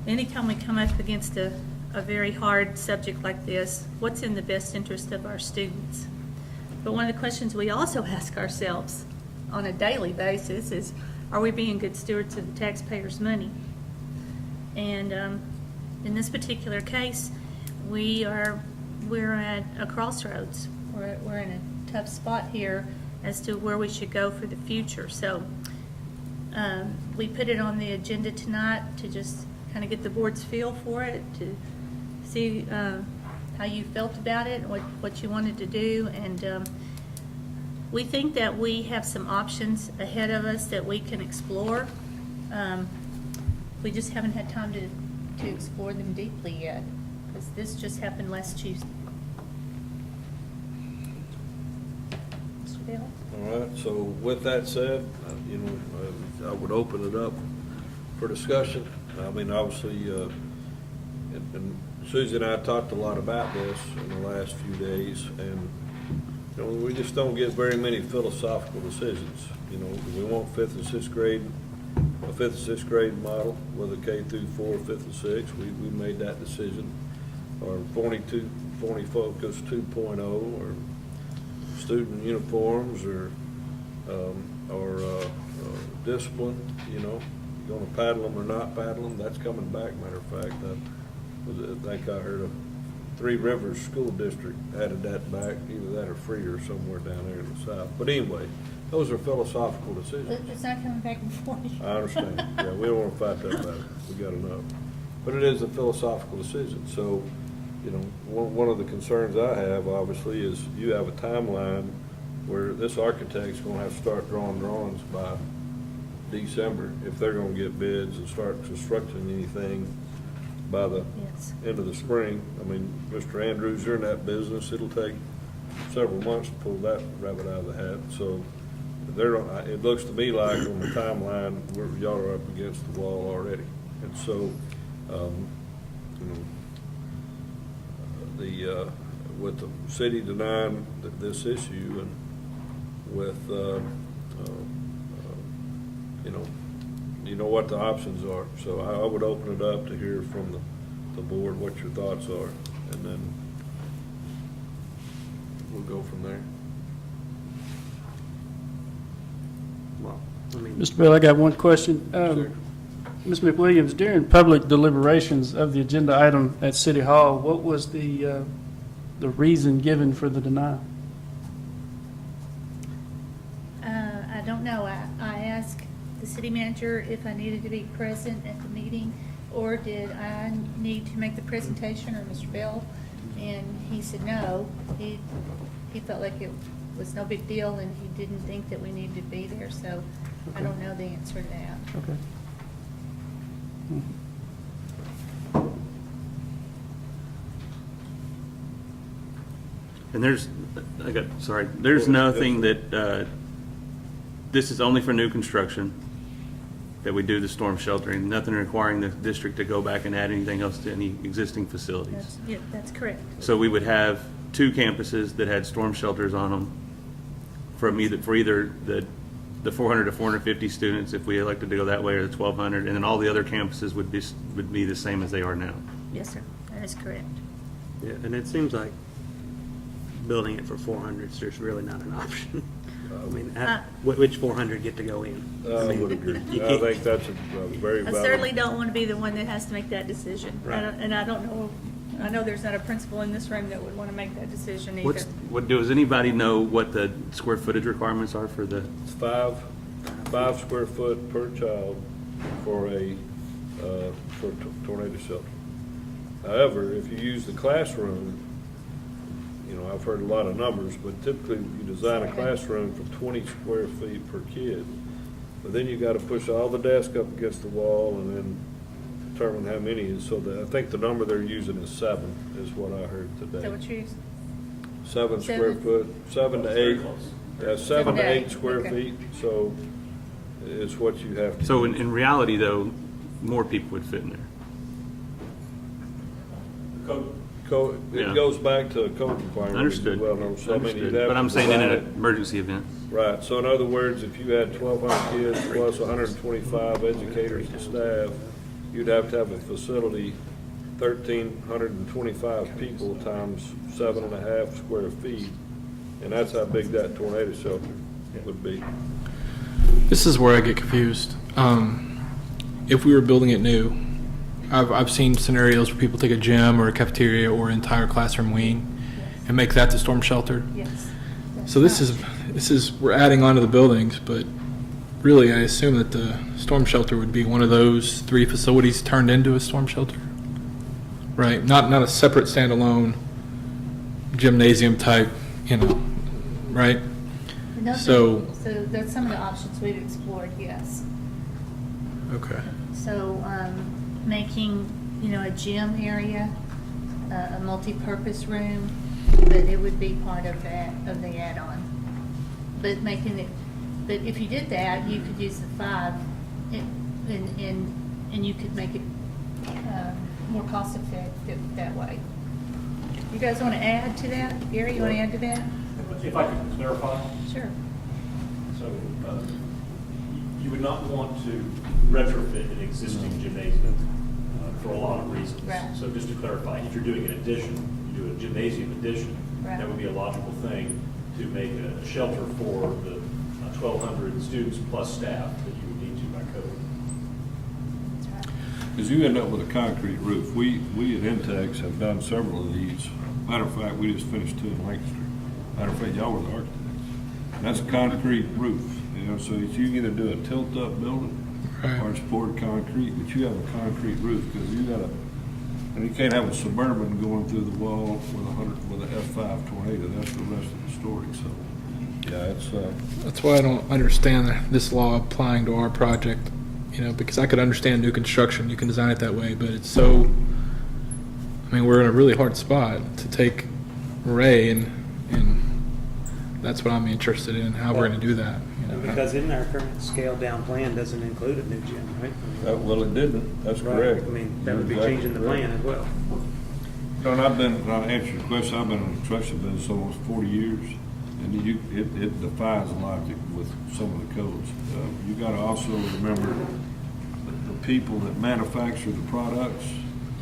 anytime we come up against a very hard subject like this, what's in the best interest of our students? But one of the questions we also ask ourselves on a daily basis is, are we being good stewards of the taxpayers' money? And in this particular case, we're at a crossroads. We're in a tough spot here as to where we should go for the future. So we put it on the agenda tonight to just kind of get the board's feel for it, to see how you felt about it, what you wanted to do. And we think that we have some options ahead of us that we can explore. We just haven't had time to explore them deeply yet, because this just happened last Tuesday. Mr. Bell? All right, so with that said, I would open it up for discussion. I mean, obviously, and Susie and I talked a lot about this in the last few days, and we just don't get very many philosophical decisions. Do we want 5th and 6th grade, a 5th and 6th grade model with a K through 4, 5th and 6th? We made that decision. Or 40 Focus 2.0, or student uniforms, or discipline. You going to paddle them or not paddle them? That's coming back. Matter of fact, I think I heard of Three Rivers School District added that back, either that or Freer somewhere down there in the south. But anyway, Those are philosophical decisions. It's not coming back before you. I understand. Yeah, we don't want to fight that battle. We got to know. But it is a philosophical decision. So, you know, one of the concerns I have, obviously, is you have a timeline where this architect's going to have to start drawing drawings by December if they're going to get bids and start constructing anything by the Yes. end of the spring. I mean, Mr. Andrews, you're in that business. It'll take several months to pull that rabbit out of the hat. So it looks to me like on the timeline, y'all are up against the wall already. And so, you know, with the city denying this issue and with, you know what the options are. So I would open it up to hear from the board what your thoughts are, and then we'll go from there. Well, I mean, Mr. Bell, I got one question. Sure. Ms. McWilliams, during public deliberations of the agenda item at City Hall, what was the reason given for the denial? I don't know. I asked the city manager if I needed to be present at the meeting, or did I need to make the presentation, or Mr. Bell? And he said no. He felt like it was no big deal, and he didn't think that we needed to be there, so I don't know the answer to that. Okay. And there's nothing that, this is only for new construction that we do the storm sheltering, nothing requiring the district to go back and add anything else to any existing facilities. That's correct. So we would have 2 campuses that had storm shelters on them for either the 400 to 450 students, if we elected to go that way, or the 1,200, and then all the other campuses would be the same as they are now. Yes, sir. That is correct. yeah, and it seems like building it for 400s, there's really not an option. I mean, which 400 get to go in? I would agree. I think that's a very I valid. certainly don't want to be the one that has to make that decision. Right. I don't know, I know there's not a principal in this room that would want to make that decision either. Does anybody know what the square footage requirements are for the? It's 5 square foot per child for tornado shelter. However, if you use the classroom, you know, I've heard a lot of numbers, but typically you design a classroom for 20 square feet per kid. But then you got to push all the desks up against the wall and then determine how many is. So I think the number they're using is 7, is what I heard today. Is that what you're using? 7 square foot, 7 to 8. Yeah, 7 to 8 square Okay. feet. So it's what you have to. So use. in reality, though, more people would fit in there. Yeah. It goes back to a code requirement. Understood. Well, no, so many you'd Understood. have But to I'm saying in design an it. emergency event. Right, so in other words, if you had 1,200 kids plus 125 educators and staff, you'd have to have a facility, 1,325 people times 7.5 square feet, and that's how big that tornado shelter would be. This is where I get confused. If we were building it new, I've seen scenarios where people take a gym or a cafeteria or entire classroom wing and make that the storm shelter. Yes. So this is we're adding on to the buildings, but really I assume that the storm shelter would be one of those 3 facilities turned into a storm shelter, right? Not a separate standalone gymnasium type, you know, right? So that's some of the options we've explored. Yes. Okay. So making, you know, a gym area, a multi-purpose room, but it would be part of that, of the add-on. But but if you did that, you could use the 5 and you could make it more cost-effective that way. You guys want to add to that? Gary, you want to add to that? If I could clarify. Sure. So you would not want to retrofit an existing gymnasium for a lot of reasons. Right. So just to clarify, if you're doing an addition, you do a gymnasium addition, Right. that would be a logical thing to make a shelter for the 1,200 students plus staff that you would need to by code. That's right. Because you end up with a concrete roof. We at Intex have done several of these. Matter of fact, we just finished 2 in Lancaster. Matter of fact, y'all were the architects. That's a concrete roof, you know, so you can either do a tilt-up building Right. or it's poured concrete, but you have a concrete roof, because you gotta, and you can't have a Suburban going through the wall with a F5 tornado. That's the rest of the story, so, yeah, it's, That's why I don't understand this law applying to our project, you know, because I could understand new construction, you can design it that way, but it's so, I mean, we're in a really hard spot to take Ray, and that's what I'm interested in, how we're gonna do that, you know. Because in our current scaled-down plan doesn't include a new gym, right? well, it didn't, that's Right. correct. I mean, that would be You're exactly changing the correct. plan as well. John, I'll answer your question, I've been in the construction business almost 40 years, and it defies logic with some of the codes. You gotta also remember the people that manufacture the products,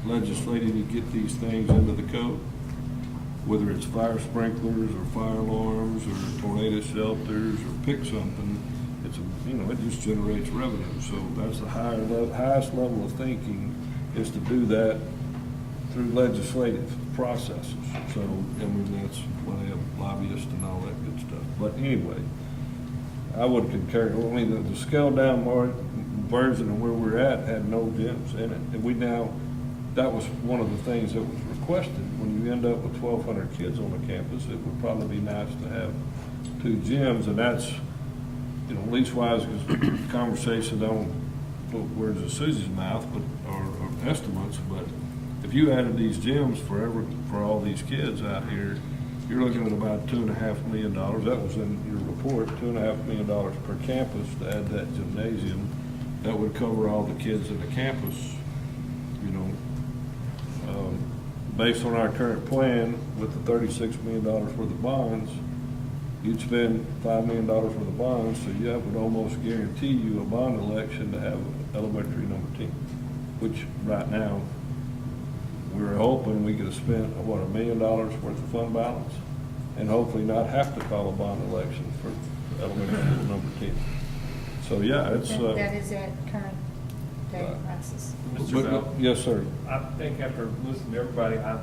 legislating to get these things into the code, whether it's fire sprinklers or fire alarms or tornado shelters or pick something, it just generates revenue. So that's the highest level of thinking, is to do that through legislative processes. So, I mean, that's why they have lobbyists and all that good stuff. But anyway, I would concur. I mean, the scaled down version of where we're at had no gyms in it. And that was one of the things that was requested. When you end up with 1,200 kids on the campus, it would probably be nice to have 2 gyms, and that's, lease-wise, because conversation don't put words in Susie's mouth, or estimates, but if you added these gyms for all these kids out here, you're looking at about $2.5 million. That was in your report, $2.5 million per campus to add that gymnasium. That would cover all the kids in the campus, based on our current plan with the $36 million worth of bonds. You'd spend $5 million worth of bonds, so that would almost guarantee you a bond election to have elementary number 10, which right now, we're hoping we could have spent, $1 million worth of fund balance, and hopefully not have to call a bond election for elementary school number 10. So, yeah, it's... That is at current day prices. Mr. Bell? Yes, sir. I think after listening to everybody, I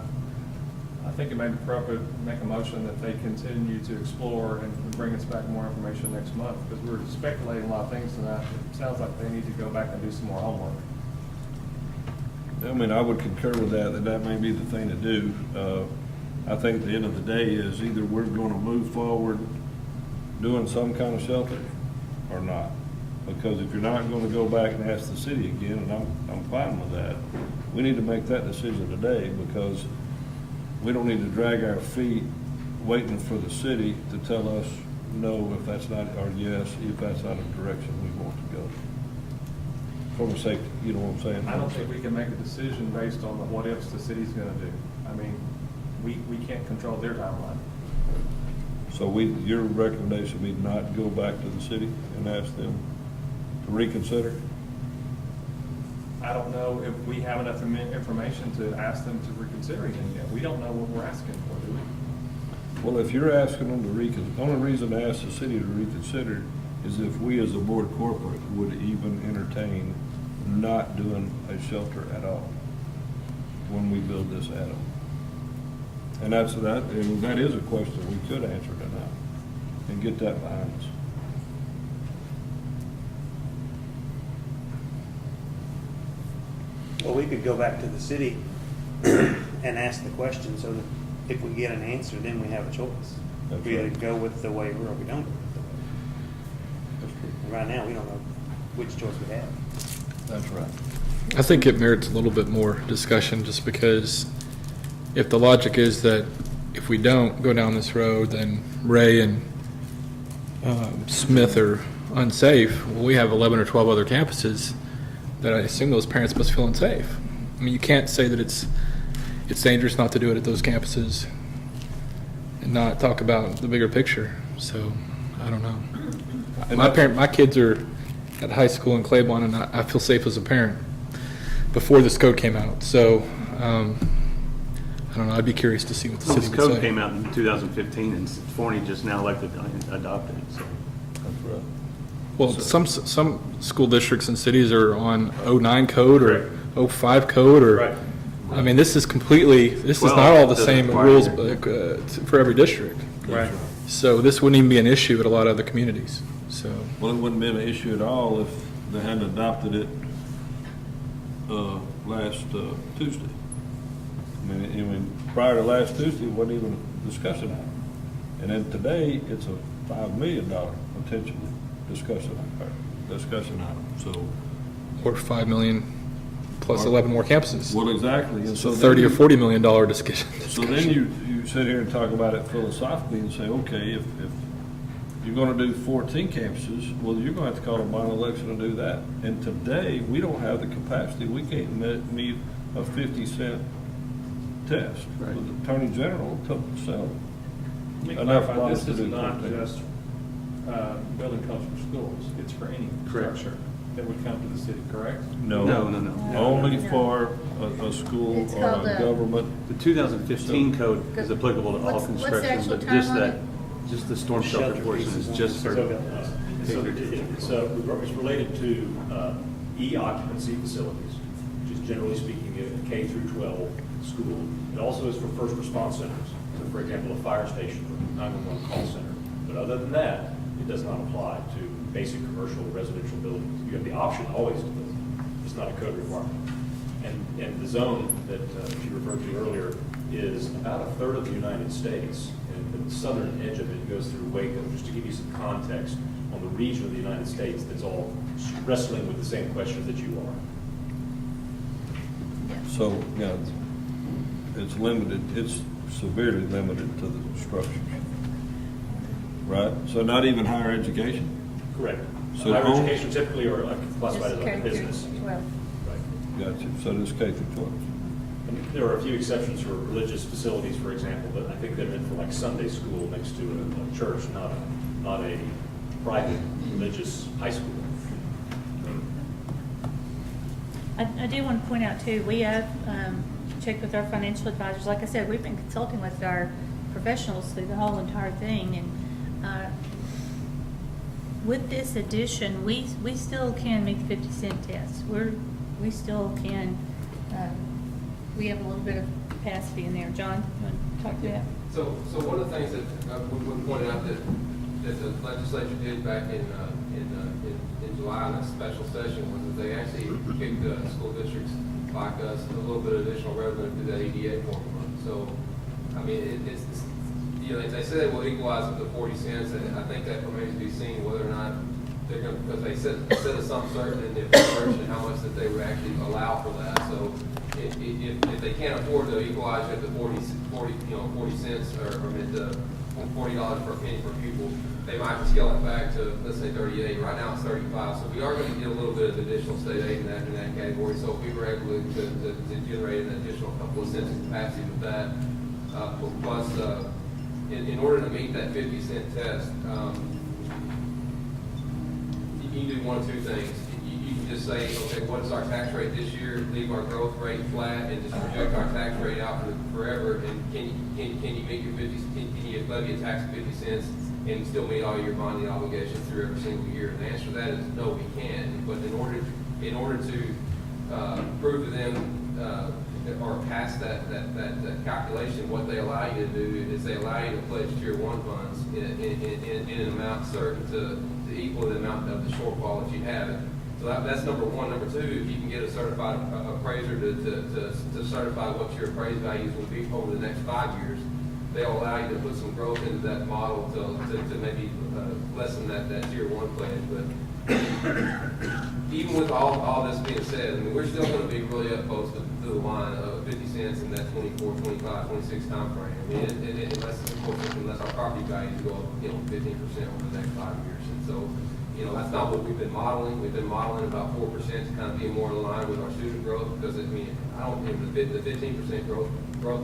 think it may be appropriate to make a motion that they continue to explore and bring us back more information next month, because we're speculating a lot of things tonight. It sounds like they need to go back and do some more homework. I mean, I would concur with that may be the thing to do. I think at the end of the day is either we're going to move forward doing some kind of shelter or not. Because if you're not going to go back and ask the city again, and I'm fine with that, we need to make that decision today, because we don't need to drag our feet waiting for the city to tell us no if that's not, or yes if that's not a direction we want to go. For the sake, you know what I'm saying? I don't think we can make a decision based on the what-ifs the city's going to do. I mean, we can't control their timeline. So your recommendation would be not go back to the city and ask them to reconsider? I don't know if we have enough information to ask them to reconsider anything yet. We don't know what we're asking for, do we? Well, if you're asking them to reconsider, the only reason to ask the city to reconsider is if we as a board corporate would even entertain not doing a shelter at all when we build this add-on. And that is a question we could answer tonight and get that behind us. Well, we could go back to the city and ask the question, so that if we get an answer, then we have a choice. That's We either right. go with the waiver or we don't go with the waiver. That's true. And right now, we don't know which choice we have. That's right. I think it merits a little bit more discussion, just because if the logic is that if we don't go down this road, then Ray and Smith are unsafe, well, we have 11 or 12 other campuses that I assume those parents must feel unsafe. I mean, you can't say that it's dangerous not to do it at those campuses and not talk about the bigger picture. So, I don't know. My kids are at high school in Claiborne, and I feel safe as a parent before this code came out. So, I don't know. I'd be curious to see what the city This would say. code came out in 2015, and Forney just now adopted it, so. That's right. Well, some school districts and cities are on 09 code or 05 code, or Right. I mean, this is not all the same doesn't require rules it. for every district. Right. So this wouldn't even be an issue at a lot of other communities, so. Well, it wouldn't have been an issue at all if they hadn't adopted it last Tuesday. I mean, prior to last Tuesday, it wasn't even discussing it. And then today, it's a $5 million potentially discussion item, so. Or 5 million plus 11 more campuses. Well, exactly. And so $30 or $40 million discussion. So then you sit here and talk about it philosophically and say, okay, if you're gonna do 14 campuses, well, you're gonna have to call a bond election to do that. And today, we don't have the capacity, we can't meet a 50-cent test. Right. The Attorney General told us so. Let me Enough clarify, bonds this to is do not 14. just building comes from schools, it's for any Correct. structure that would come to the city, correct? No. No. Only for a school It's or called a a- government. The 2015 code is applicable to all What's the construction, actual but term just on that, it? just the storm shelter portion is just for. It's related to e-occupancy facilities, which is generally speaking a K through 12 school. It also is for first response centers, so for example, a fire station or 911 call center. But other than that, it does not apply to basic commercial residential buildings. You have the option always to build. It's not a code requirement. And the zone that she referred to earlier is about a third of the United States. And the southern edge of it goes through Waco, just to give you some context on the region of the United States that's all wrestling with the same questions that you are. So, yeah, it's limited, it's severely limited to the structures. Right? So not even higher education? Correct. So Higher home- education typically are classified as like a business. Well, Right. Gotcha. So this K through 12. And there are a few exceptions for religious facilities, for example, but I think they're meant for like Sunday school next to a church, not a private religious high school. I do want to point out too, we have checked with our financial advisors. Like I said, we've been consulting with our professionals through the whole entire thing, and with this addition, we still can meet the 50-cent test. We still can. We have a little bit of capacity in there. John, you want to talk to that? So one of the things that we pointed out that the legislature did back in July in a special session was that they actually kicked school districts like us a little bit of additional revenue through that EDA formula. So, I mean, it's you know, they say they will equalize it to 40 cents, and I think that remains to be seen whether or not they're going to, because they set a sum certain in the version how much that they would actually allow for that. So if they can't afford to equalize it to 40 cents or $40 per penny per pupil, they might scale it back to, let's say, 38. Right now it's 35. So we are going to get a little bit of additional state aid in that category. So if we were able to generate an additional couple of cents of capacity with that, plus in order to meet that 50-cent test, you can do one of two things. You can just say, okay, what is our tax rate this year? Leave our growth rate flat and just project our tax rate out forever. And can you meet your 50? Can you levy a tax of 50 cents and still meet all your bonding obligations through every single year? And the answer to that is no, we can't. But in order to prove to them or pass that calculation, what they allow you to do is they allow you to pledge Tier 1 funds in an amount certain to equal the amount of the shortfall that you have. So that's number one. Number two, if you can get a certified appraiser to certify what your appraised values will be over the next 5 years, they'll allow you to put some growth into that model to maybe lessen that Tier 1 pledge. But even with all this being said, I mean, we're still going to be really up close to the line of 50 cents in that 24, 25, 26 time frame. I mean, unless our property values go up, 15% over the next 5 years. And so, that's not what we've been modeling. We've been modeling about 4% to kind of be more in line with our student growth, because the 15% growth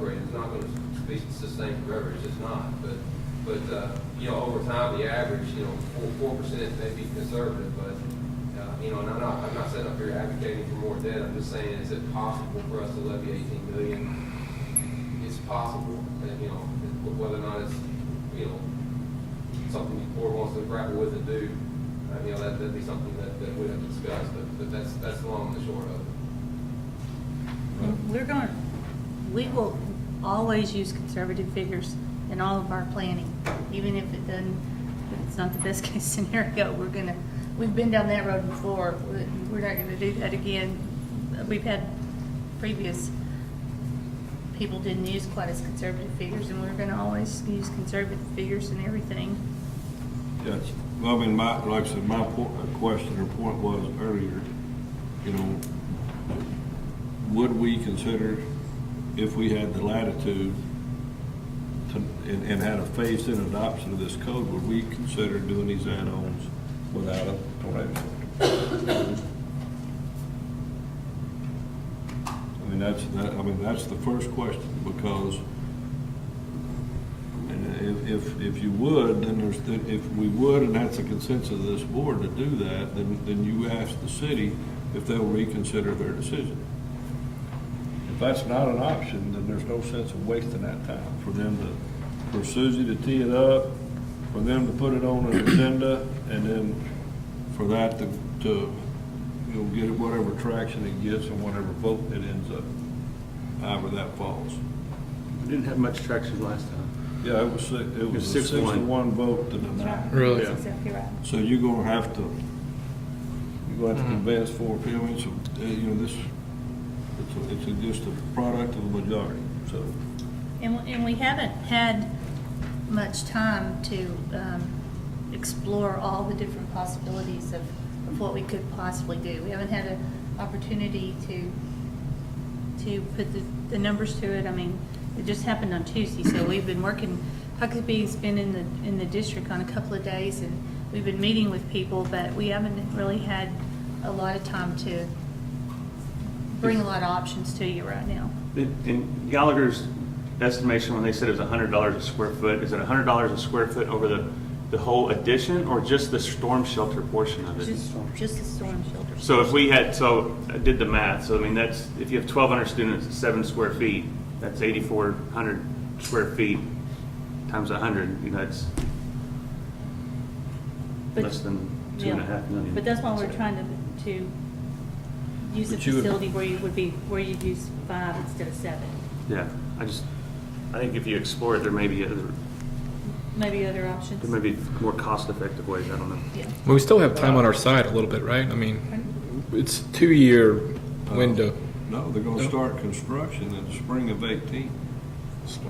rate is not going to be sustained forever. It's just not. But over time, the average, 4% may be conservative, but and I'm not sitting up here advocating for more debt. I'm just saying, is it possible for us to levy $18 million? It's possible, and whether or not it's something the board wants to grapple with and do. That'd be something that we'd have to discuss, but that's the long and the short of it. We will always use conservative figures in all of our planning. even if it doesn't, if it's not the best case scenario, we've been down that road before. We're not gonna do that again. We've had previous people didn't use quite as conservative figures, and we're gonna always use conservative figures in everything. Yes, well, I mean, like I said, my question or point was earlier, you know, would we consider, if we had the latitude and had a phased-in adoption of this code, would we consider doing these add-ons without a tornado shelter? I mean, that's the first question, because if you would, then if we would, and that's a consensus of this board to do that, then you ask the city if they'll reconsider their decision. If that's not an option, then there's no sense of wasting that time for Susie to tee it up, for them to put it on an agenda, and then for that to get whatever traction it gets and whatever vote it ends up, however that falls. We didn't have much traction last time. Yeah, it was a 6-1 vote to deny. Really? That's exactly right. So you're gonna have to convince 4 people, so, this, it's just a product of the majority, so. And we haven't had much time to explore all the different possibilities of what we could possibly do. We haven't had an opportunity to put the numbers to it. I mean, it just happened on Tuesday, so we've been working. Huckabee's been in the district on a couple of days, and we've been meeting with people, but we haven't really had a lot of time to bring a lot of options to you right now. In Gallagher's estimation, when they said it was $100 a square foot, is it $100 a square foot over the whole addition, or just the storm shelter portion of it? Just the storm shelter. So if we had, I did the math, so I mean, that's, if you have 1,200 students at 7 square feet, that's 8,400 square feet times 100, that's less than $2.5 million. But that's why we're trying to use a facility where you'd use 5 instead of 7. Yeah, I think if you explore it, there may be other options. There may be more cost-effective ways, I don't know. Yeah. Well, we still have time on our side a little bit, right? I mean, it's a 2-year window. No, they're gonna start construction in the spring of 18.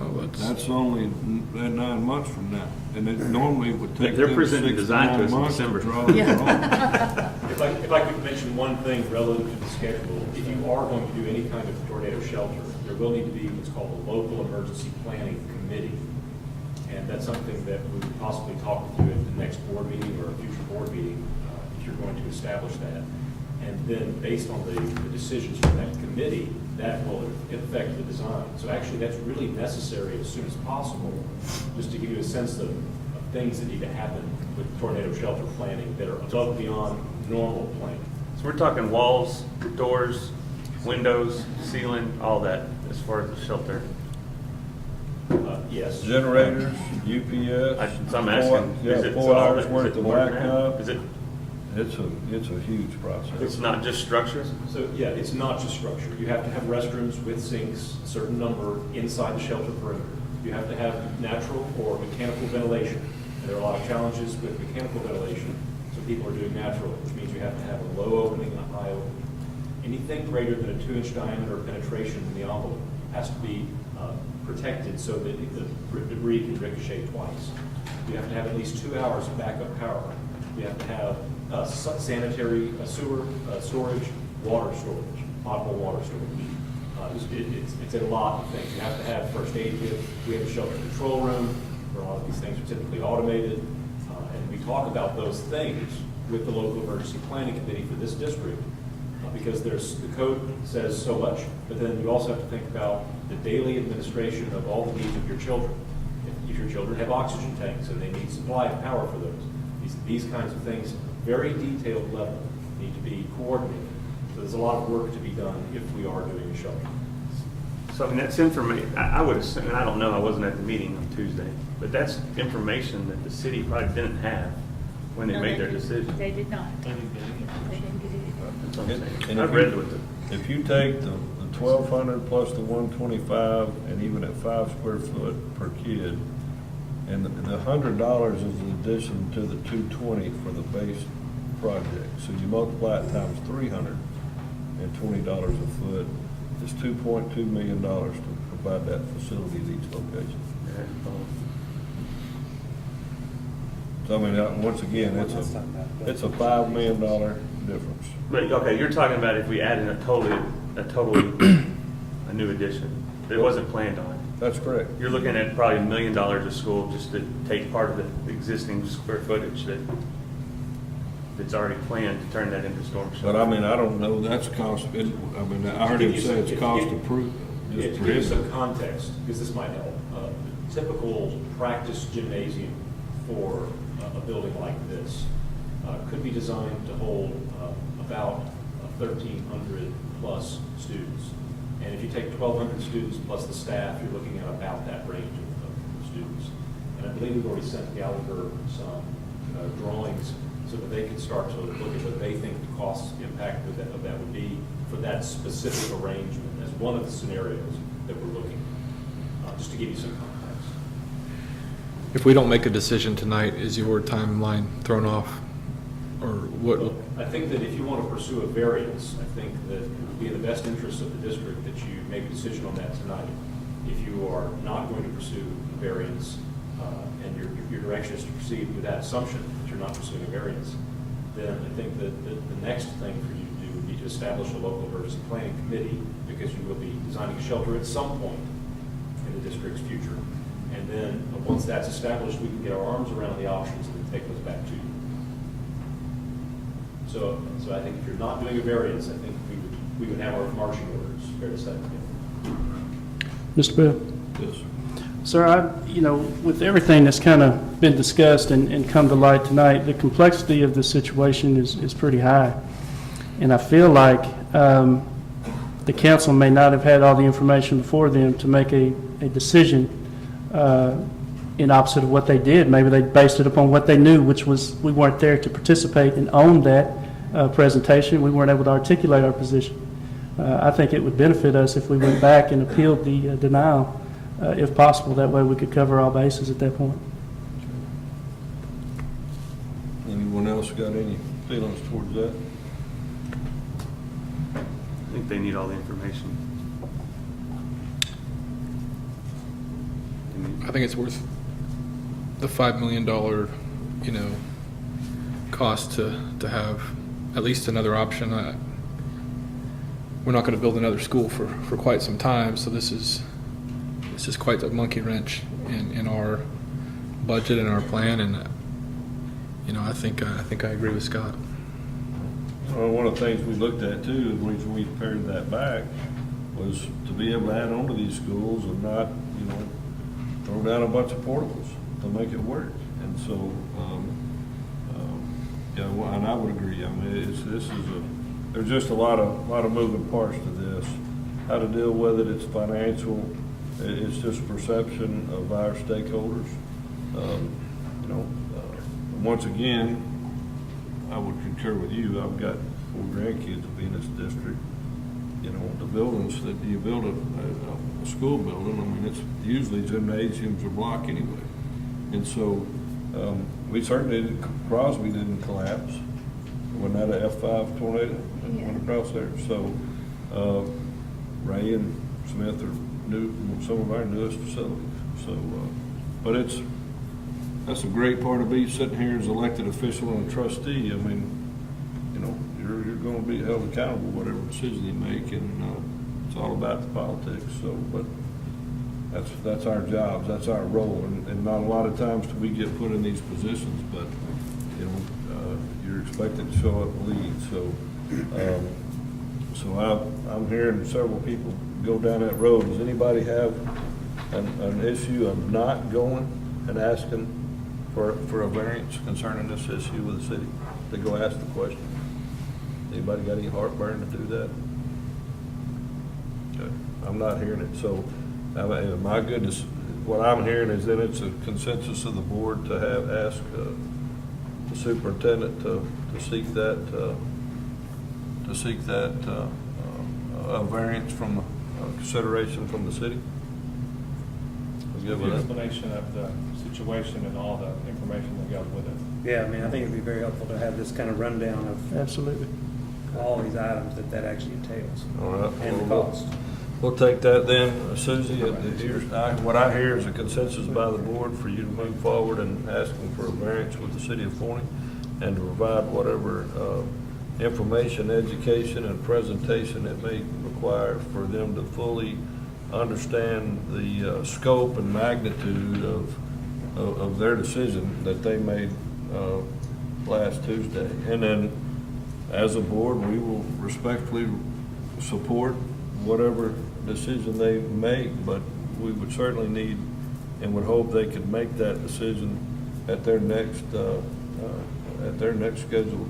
Well, That's only 9 months from now, and it normally would take They're them presenting 6 to design to 9 us in months to December. draw it all. If I could mention one thing relative to the schedule, if you are going to do any kind of tornado shelter, there will need to be what's called a local emergency planning committee. And that's something that we would possibly talk with you at the next board meeting or a future board meeting, if you're going to establish that. And then based on the decisions from that committee, that will affect the design. So actually, that's really necessary as soon as possible, just to give you a sense of things that need to happen with tornado shelter planning that are above and beyond normal planning. So we're talking walls, doors, windows, ceiling, all that, as far as the shelter. Yes. Generators, UPS. So I'm asking, is it 4 all hours that- worth is it of more than that? backup. Is it? It's a huge process. It's not just structures? So, yeah, it's not just structure. You have to have restrooms with sinks, a certain number inside the shelter perimeter. You have to have natural or mechanical ventilation. And there are a lot of challenges with mechanical ventilation, so people are doing natural, which means you have to have a low opening and a high opening. Anything greater than a 2-inch diameter penetration in the envelope has to be protected so that the debris can ricochet twice. You have to have at least 2 hours of backup power. You have to have sanitary sewer storage, water storage, potable water storage. It's a lot of things. You have to have first aid kit. We have a shelter control room where a lot of these things are typically automated. And we talk about those things with the local emergency planning committee for this district because the code says so much, but then you also have to think about the daily administration of all the needs of your children. If your children have oxygen tanks and they need supply of power for those, these kinds of things, very detailed level, need to be coordinated. So there's a lot of work to be done if we are doing a shelter. So I mean, that's information, I would assume, and I don't know, I wasn't at the meeting on Tuesday, but that's information that the city probably didn't have when they made their decision. They did not. They didn't get it. That's what I'm saying. And I read with it. If you take the 1,200 plus the 125, and even at 5 square foot per kid, And the $100 is in addition to the $220 for the base project. So you multiply it times $320 a foot, it's $2.2 million to provide that facility at each location. So I mean, once again, it's a $5 million difference. But, okay, you're talking about if we add in a new addition. It wasn't planned on. That's correct. You're looking at probably $1 million a school just to take part of the existing square footage that's already planned to turn that into storm shelter. But I mean, I don't know, that's cost, I mean, I heard him say it's cost to prove. To give you some context, because this might help, typical practice gymnasium for a building like this could be designed to hold about 1,300 plus students. And if you take 1,200 students plus the staff, you're looking at about that range of students. And I believe we've already sent Gallagher some drawings so that they can start to look at what they think the cost impact of that would be for that specific arrangement as one of the scenarios that we're looking at, just to give you some context. If we don't make a decision tonight, is your timeline thrown off? Or what? Well, I think that if you want to pursue a variance, I think that it would be in the best interest of the district that you make a decision on that tonight. If you are not going to pursue a variance, and your direction is to proceed with that assumption that you're not pursuing a variance, then I think that the next thing for you to do would be to establish a local emergency planning committee, because you will be designing a shelter at some point in the district's future. And then, once that's established, we can get our arms around the options and then take those back to you. So I think if you're not doing a variance, I think we would have our marching orders, fair to say. Mr. Bell? Yes. Sir, with everything that's kind of been discussed and come to light tonight, the complexity of the situation is pretty high. And I feel like the council may not have had all the information before them to make a decision in opposite of what they did. Maybe they based it upon what they knew, which was we weren't there to participate and own that presentation. We weren't able to articulate our position. I think it would benefit us if we went back and appealed the denial, if possible. That way we could cover all bases at that point. Anyone else got any feelings towards that? I think they need all the information. I think it's worth the $5 million, cost to have at least another option. We're not going to build another school for quite some time, so this is quite a monkey wrench in our budget and our plan, and I think I agree with Scott. Well, one of the things we looked at too, when we pared that back, was to be able to add on to these schools and not, throw down a bunch of portables to make it work. And so, and I would agree. I mean, there's just a lot of moving parts to this. How to deal with it, it's financial, it's just perception of our stakeholders. Once again, I would concur with you. I've got 4 grandkids to be in this district. The buildings that you build a school building, I mean, it's usually gymnasiums or block anyway. And so we certainly Crosby didn't collapse. Wasn't that a F5 tornado that went across there? So Ray and Smith are some of our newest facilities. So, but that's a great part of being sitting here as an elected official and a trustee. I mean, you're going to be held accountable whatever decision you make, and it's all about the politics. So, but that's our jobs, that's our role, and not a lot of times do we get put in these positions, but you're expected to show up and lead. So I'm hearing several people go down that road. Does anybody have an issue of not going and asking for a variance concerning this issue with the city? To go ask the question. Anybody got any heartburn to do that? Okay. I'm not hearing it. So, my goodness, what I'm hearing is that it's a consensus of the board to ask the superintendent to seek that a variance from consideration from the city. good The with that? explanation of the situation and all the information that goes with it. Yeah, I mean, I think it'd be very helpful to have this kind of rundown of Absolutely. all these items that actually entails. All right. And the Well, cost. We'll take that then, Susie. What I hear is a consensus by the board for you to move forward and asking for a variance with the city of Forney and to provide whatever information, education, and presentation it may require for them to fully understand the scope and magnitude of their decision that they made last Tuesday. And then, as a board, we will respectfully support whatever decision they make, but we would certainly need and would hope they could make that decision at their next scheduled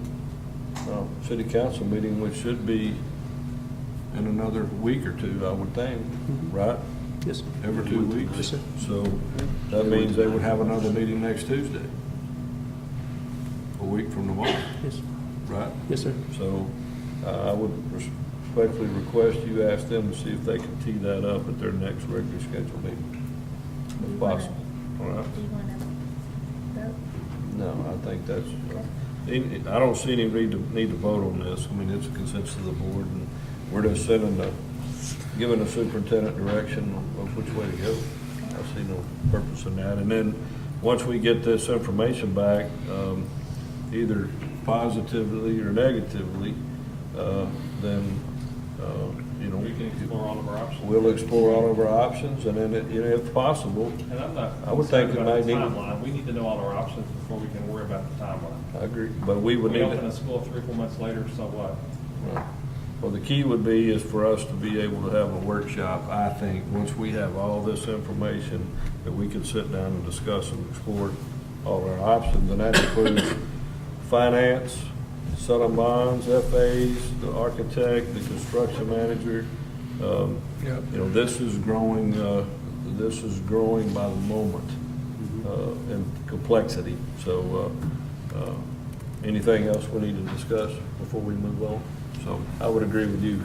city council meeting, which should be in another week or two, I would think, right? Yes, sir. Every 2 weeks? Yes, sir. So that means they would have another meeting next Tuesday, a week from tomorrow, Yes. right? Yes, sir. So I would respectfully request you ask them to see if they can tee that up at their next regularly scheduled meeting, if possible. All right? Do you want to vote? No, I think that's, I don't see any need to vote on this. I mean, it's a consensus of the board, and we're just giving the superintendent direction of which way to go. I see no purpose in that. And then, once we get this information back, either positively or negatively, then, We can explore all of our options. we'll explore all of our options, and then, if possible, And I'm not I would think concerned it about the might need- timeline. We need to know all our options before we can worry about the timeline. I agree, but we would We need open to. a school 3 or 4 months later, so what? Well, the key would be is for us to be able to have a workshop, I think, once we have all this information, that we could sit down and discuss and explore all our options, and that includes finance, selling bonds, FAs, the architect, the construction manager. This is growing by the moment, in complexity. So, anything else we need to discuss before we move on? So I would agree with you,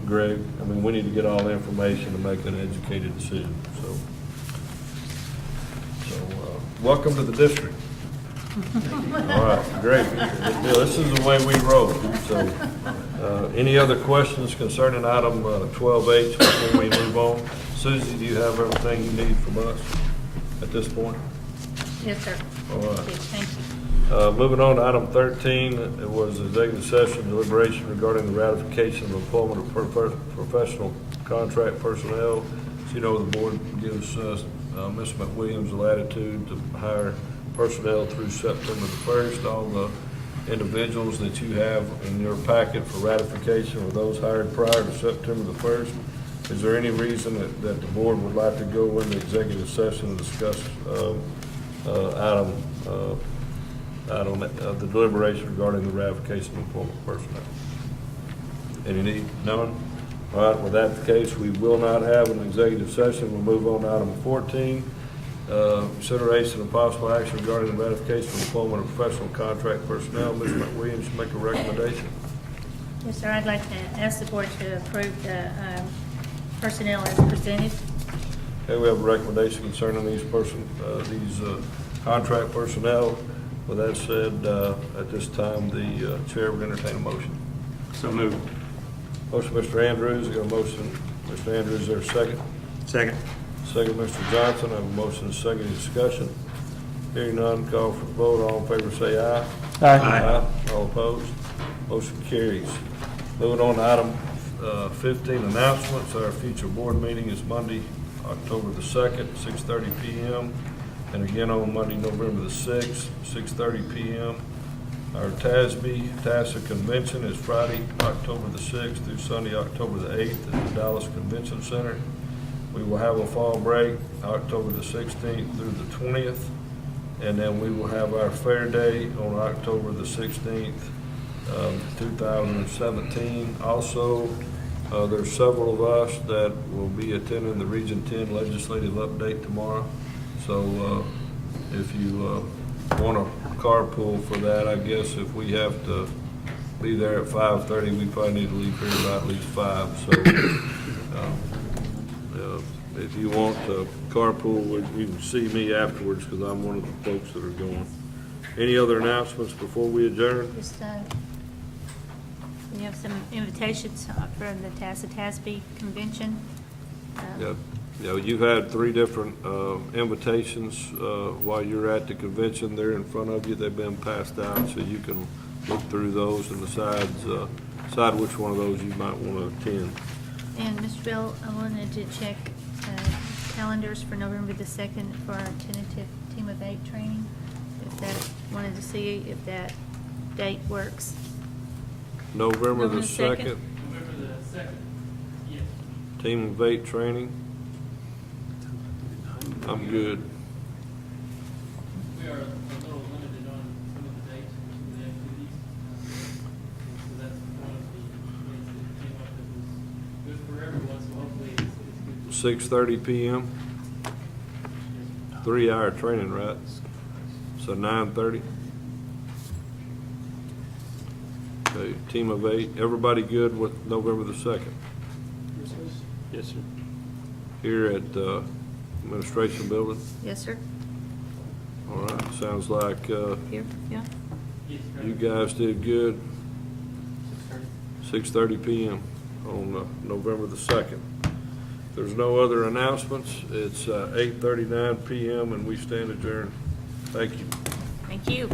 Greg. I mean, we need to get all the information to make an educated decision, so. Welcome to the district. All right, great. Good deal. This is the way we roll. So, any other questions concerning item 12H before we move on? Susie, do you have everything you need from us at this point? Yes, sir. All right. Yes, thank you. Moving on to item 13, it was executive session deliberation regarding the ratification of employment of professional contract personnel. So, the board gives Ms. McWilliams the latitude to hire personnel through September the 1st. All the individuals that you have in your packet for ratification were those hired prior to September the 1st. Is there any reason that the board would like to go into executive session and discuss the deliberation regarding the ratification of employment personnel? Any need? None? All right, with that the case, we will not have an executive session. We'll move on to item 14. Consideration of possible action regarding the ratification of employment of professional contract personnel. Ms. McWilliams, make a recommendation. Yes, sir. I'd like to ask the board to approve the personnel as presented. Okay, we have a recommendation concerning these contract personnel. With that said, at this time, the chair would entertain a motion. So moved. Motion, Mr. Andrews. I got a motion. Mr. Andrews, is there a second? Second. Second, Mr. Johnson. I have a motion and a second. Any discussion? Hearing none, call for the vote. All in favor say aye. Aye. All opposed? Motion carries. Moving on to item 15, announcements. Our future board meeting is Monday, October the 2nd, 6:30 p.m. And again on Monday, November the 6th, 6:30 p.m. Our TAXABLE convention is Friday, October the 6th through Sunday, October the 8th at the Dallas Convention Center. We will have a fall break, October the 16th through the 20th. And then we will have our fair day on October the 16th, 2017. Also, there's several of us that will be attending the Region 10 Legislative Update tomorrow. So if you want to carpool for that, I guess if we have to be there at 5:30, we probably need to leave here about at least 5. So if you want to carpool, you can see me afterwards, because I'm one of the folks that are going. Any other announcements before we adjourn? Just, we have some invitations for the TAXABLE convention. Yeah, yeah, you've had 3 different invitations while you're at the convention. They're in front of you. They've been passed out, so you can look through those and decide which one of those you might want to attend. And Mr. Bell, I wanted to check calendars for November the 2nd for our tentative Team of 8 training. If that, wanted to see if that date works. November the 2nd, November the 2nd, yes. Team of 8 training. I'm good. We are a little limited on some of the dates for some of the activities. So that's one of the things that came up that was good for everyone, so hopefully it's good. 6:30 p.m. 3-hour training, right? So 9:30. Okay, Team of 8. Everybody good with November the 2nd? Yes, sir. Here at Administration Building? Yes, sir. All right, sounds like Here, yeah. you guys did good. 6:30 p.m. on November the 2nd. If there's no other announcements, it's 8:39 p.m. and we stand adjourned. Thank you. Thank you.